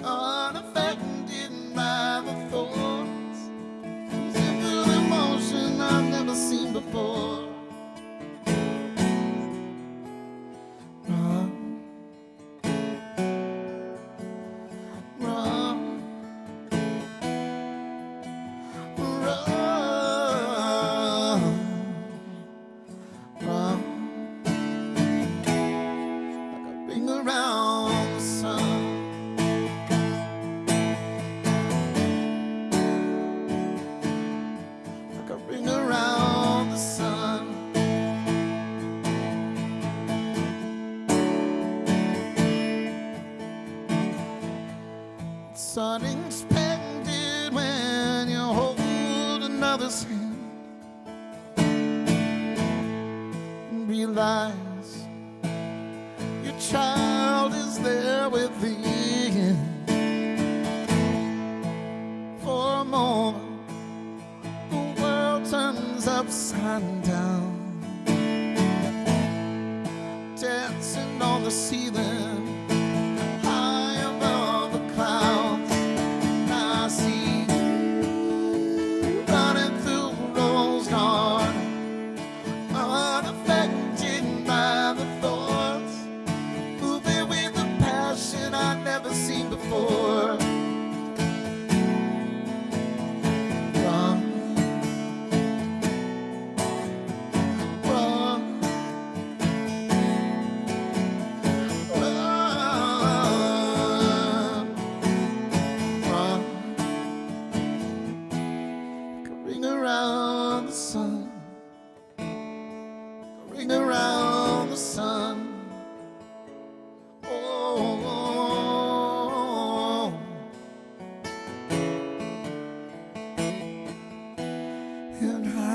Speaker 2: unaffected by the thorns, simple emotion I've never seen before. It's unexpected when you hold another's hand and realize your child is there within. For a moment, the world turns upside down, dancing on the ceiling.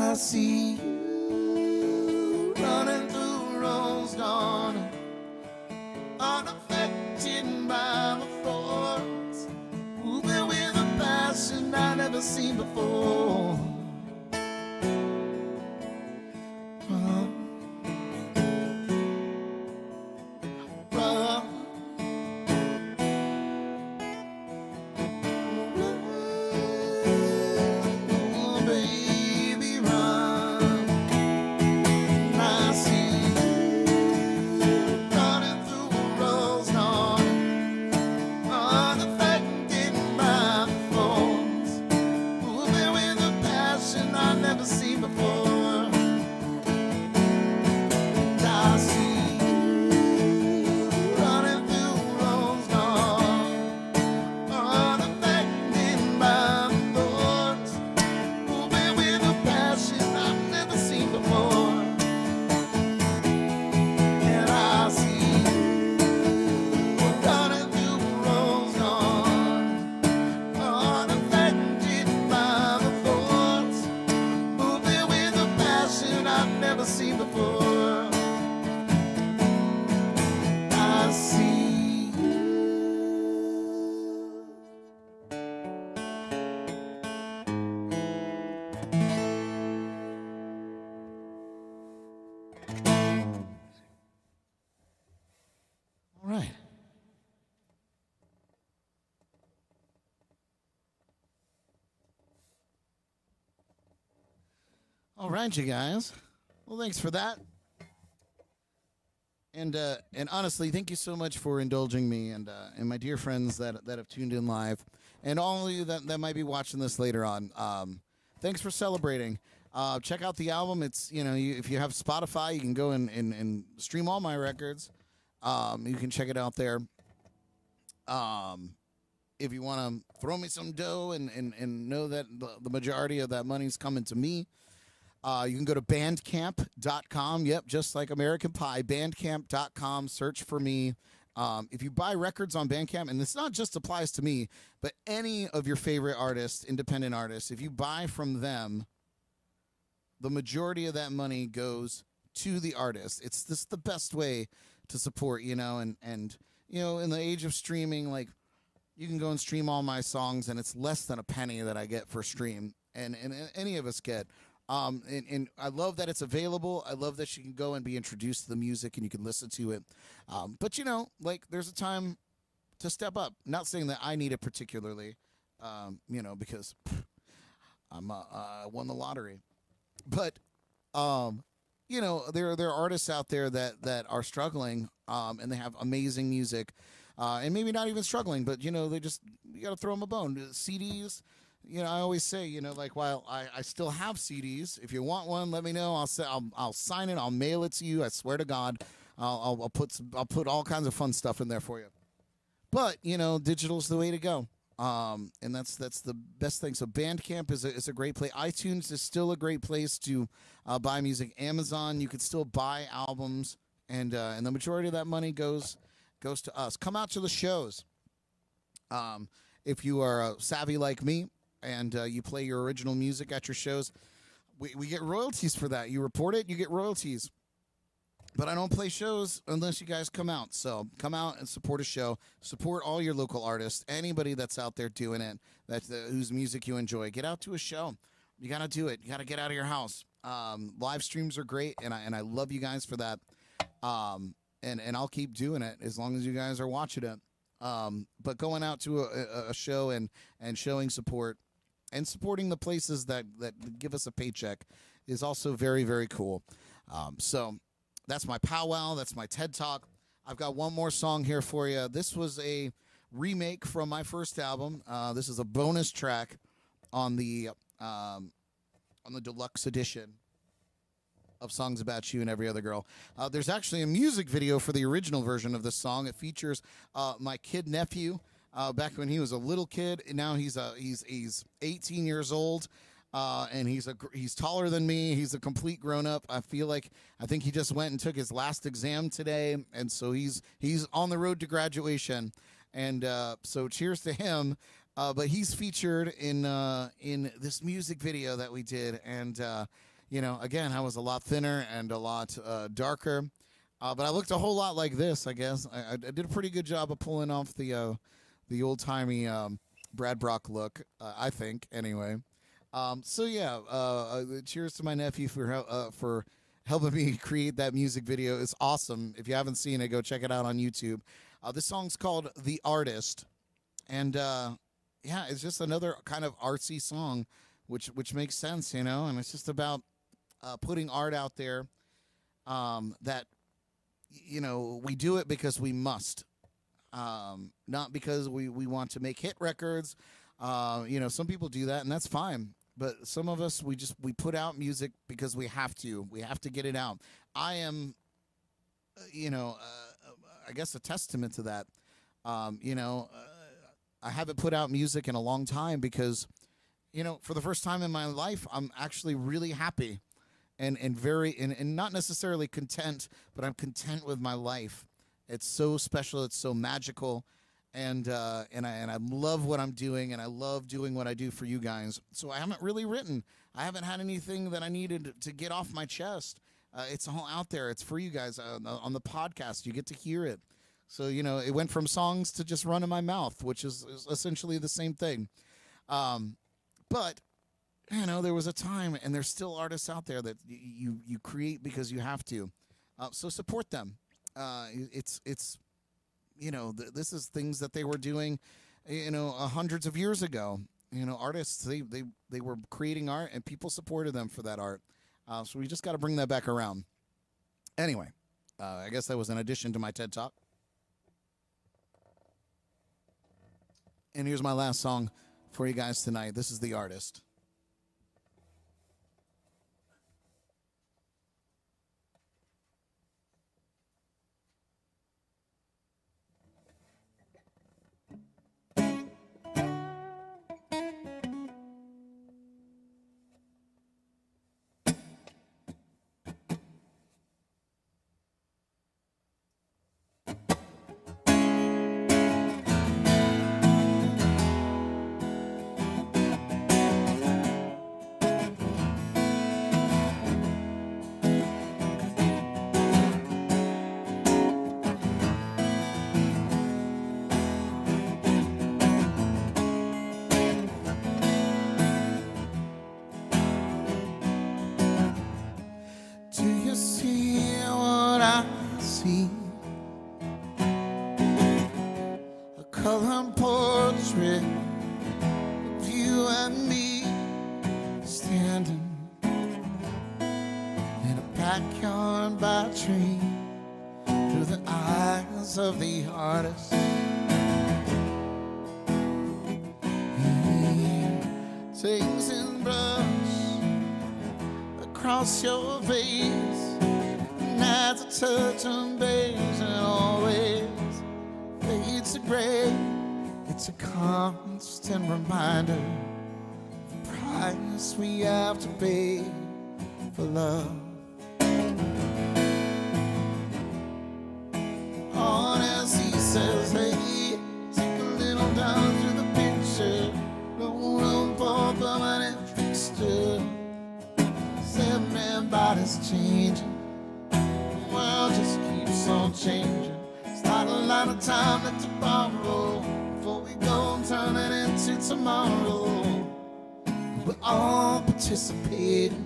Speaker 2: I see you running through rose garden, unaffected by the thorns, moving with a passion I've never seen before. All right, you guys. Well, thanks for that. And honestly, thank you so much for indulging me and my dear friends that have tuned in live, and all of you that might be watching this later on. Thanks for celebrating. Check out the album. It's if you have Spotify, you can go and stream all my records. You can check it out there. If you want to throw me some dough and know that the majority of that money's coming to me. You can go to bandcamp.com. Yep, just like American Pie. Bandcamp.com. Search for me. If you buy records on Bandcamp, and this not just applies to me, but any of your favorite artists, independent artists, if you buy from them, the majority of that money goes to the artist. It's this the best way to support, and in the age of streaming, like, you can go and stream all my songs, and it's less than a penny that I get for stream, and any of us get. And I love that it's available. I love that you can go and be introduced to the music and you can listen to it. But, there's a time to step up. Not saying that I need it particularly, because I won the lottery. But, there are artists out there that are struggling and they have amazing music. And maybe not even struggling, but, you got to throw them a bone. CDs. I always say, while I still have CDs, if you want one, let me know. I'll sign it. I'll mail it to you. I swear to God, I'll put all kinds of fun stuff in there for you. But digital's the way to go. And that's the best thing. So Bandcamp is a great place. iTunes is still a great place to buy music. Amazon, you can still buy albums, and the majority of that money goes to us. Come out to the shows. If you are savvy like me, and you play your original music at your shows, we get royalties for that. You report it, you get royalties. But I don't play shows unless you guys come out. So come out and support a show. Support all your local artists. Anybody that's out there doing it, whose music you enjoy. Get out to a show. You got to do it. You got to get out of your house. Live streams are great, and I love you guys for that. And I'll keep doing it as long as you guys are watching it. But going out to a show and showing support and supporting the places that give us a paycheck is also very, very cool. So that's my powwow. That's my TED Talk. I've got one more song here for you. This was a remake from my first album. This is a bonus track on the deluxe edition of Songs About You and Every Other Girl. There's actually a music video for the original version of this song. It features my kid nephew back when he was a little kid. And now he's 18 years old, and he's taller than me. He's a complete grown up. I think he just went and took his last exam today, and so he's on the road to graduation. And so cheers to him. But he's featured in this music video that we did, and again, I was a lot thinner and a lot darker, but I looked a whole lot like this, I guess. I did a pretty good job of pulling off the old-timey Brad Brock look, I think, anyway. Cheers to my nephew for helping me create that music video. It's awesome. If you haven't seen it, go check it out on YouTube. This song's called The Artist, and it's just another kind of artsy song, which makes sense, and it's just about putting art out there that, we do it because we must, not because we want to make hit records. Some people do that, and that's fine. But some of us, we put out music because we have to. We have to get it out. I am, I guess a testament to that. I haven't put out music in a long time because, for the first time in my life, I'm actually really happy and not necessarily content, but I'm content with my life. It's so special. It's so magical. And I love what I'm doing, and I love doing what I do for you guys. So I haven't really written. I haven't had anything that I needed to get off my chest. It's all out there. It's for you guys on the podcast. You get to hear it. So, it went from songs to just running my mouth, which is essentially the same thing. But there was a time, and there's still artists out there that you create because you have to. So support them. This is things that they were doing, hundreds of years ago. Artists, they were creating art, and people supported them for that art. So we just got to bring that back around. Anyway, I guess that was an addition to my TED Talk. And here's my last song for you guys tonight. This is The Artist. Do you see what I see? A colored portrait of you and me standing in a backyard by a tree through the eyes of the artist. He takes his brush across your face and adds a touch on beige and always fades to gray. It's a constant reminder of the price we have to pay for love. Honest, he says, hey, take a little down through the picture. No room for permanent fixture. Everybody's changing, the world just keeps on changing. It's not a lot of time left to borrow before we go and turn it into tomorrow. We're all participating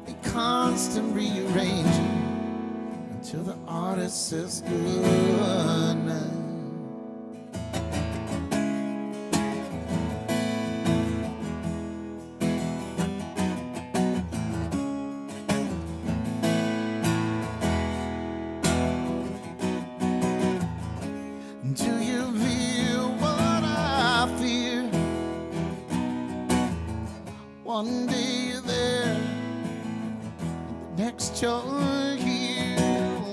Speaker 2: in constant rearranging until the artist says good night. Do you feel what I feel? One day you're there, the next you're here,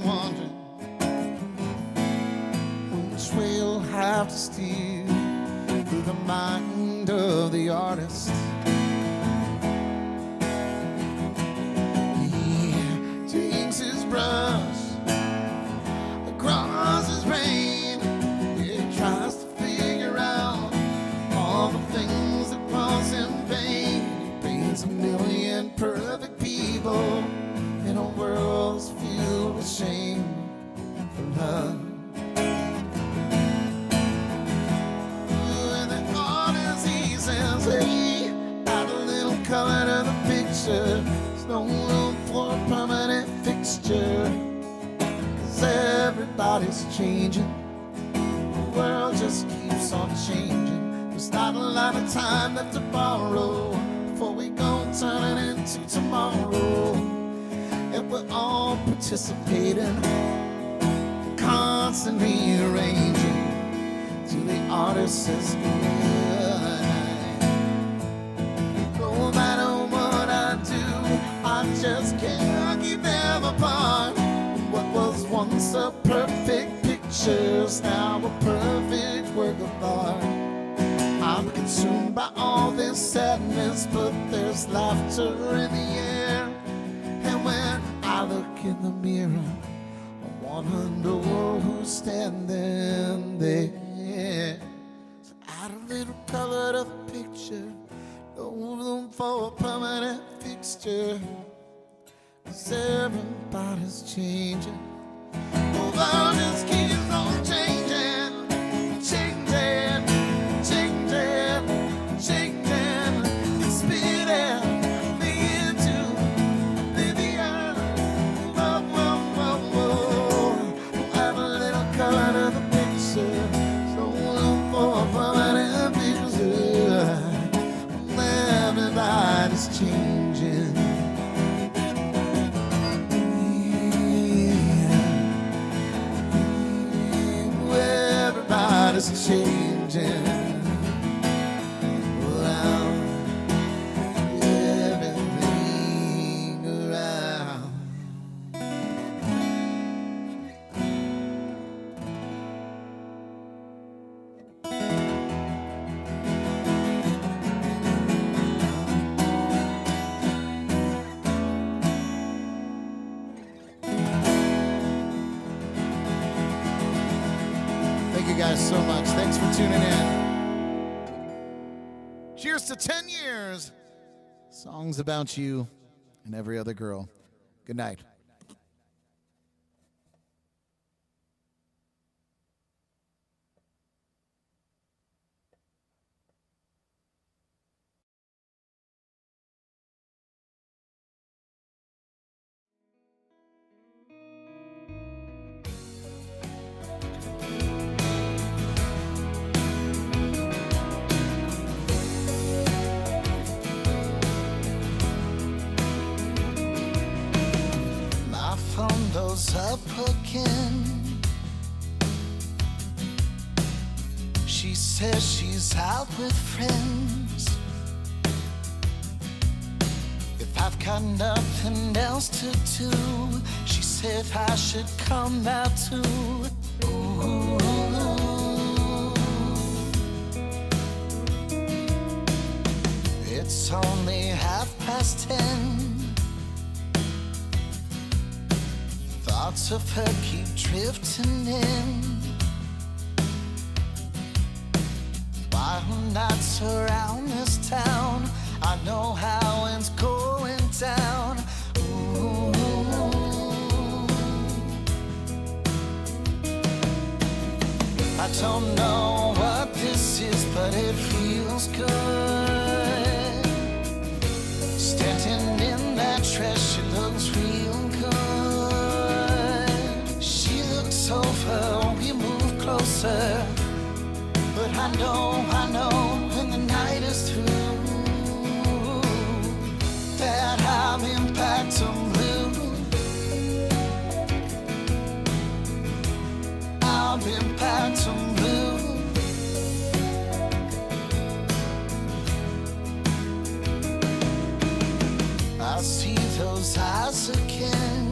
Speaker 2: wondering which way you'll have to steer through the mind of the artist. He takes his brush across his brain. Tries to figure out all the things that cause him pain. He paints a million perfect people in a world that's filled with shame for love. And the artist, he says, hey, add a little color to the picture. There's no room for a permanent fixture, 'cause everybody's changing. The world just keeps on changing. There's not a lot of time left to borrow before we go and turn it into tomorrow. And we're all participating, constantly arranging till the artist says good night. No matter what I do, I just can't keep them apart. What was once a perfect picture's now a perfect work of art. I'm consumed by all this sadness, but there's laughter in the air. And when I look in the mirror, I wanna know who's standing there. So add a little color to the picture, no room for a permanent fixture, 'cause everybody's changing. The world just keeps on changing, changing, changing, changing. It's spinning me into the earth. Whoa, whoa, whoa, whoa. Add a little color to the picture, so room for a permanent fixture. Everybody's changing. just changing around everything around. Thank you guys so much. Thanks for tuning in. Cheers to 10 years. Songs about you and every other girl. Good night.
Speaker 1: My phone blows up again. She says she's out with friends. If I've got nothing else to do, she said I should come out too. Ooh. It's only 10:30. Thoughts of her keep drifting in. Wild nights around this town, I know how it's going down. Ooh. I don't know what this is, but it feels good. Standing in that dress, she looks real good. She looks over, we move closer. But I know when the night is through that I'm in baton blue. I'm in baton blue. I see those eyes again.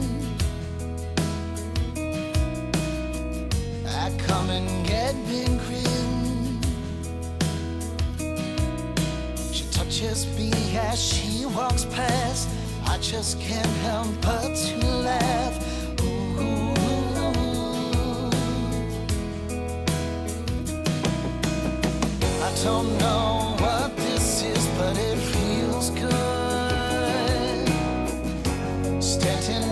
Speaker 1: I come and get me grin. She touches me as she walks past. I just can't help but to laugh. Ooh. I don't know what this is, but it feels good. Standing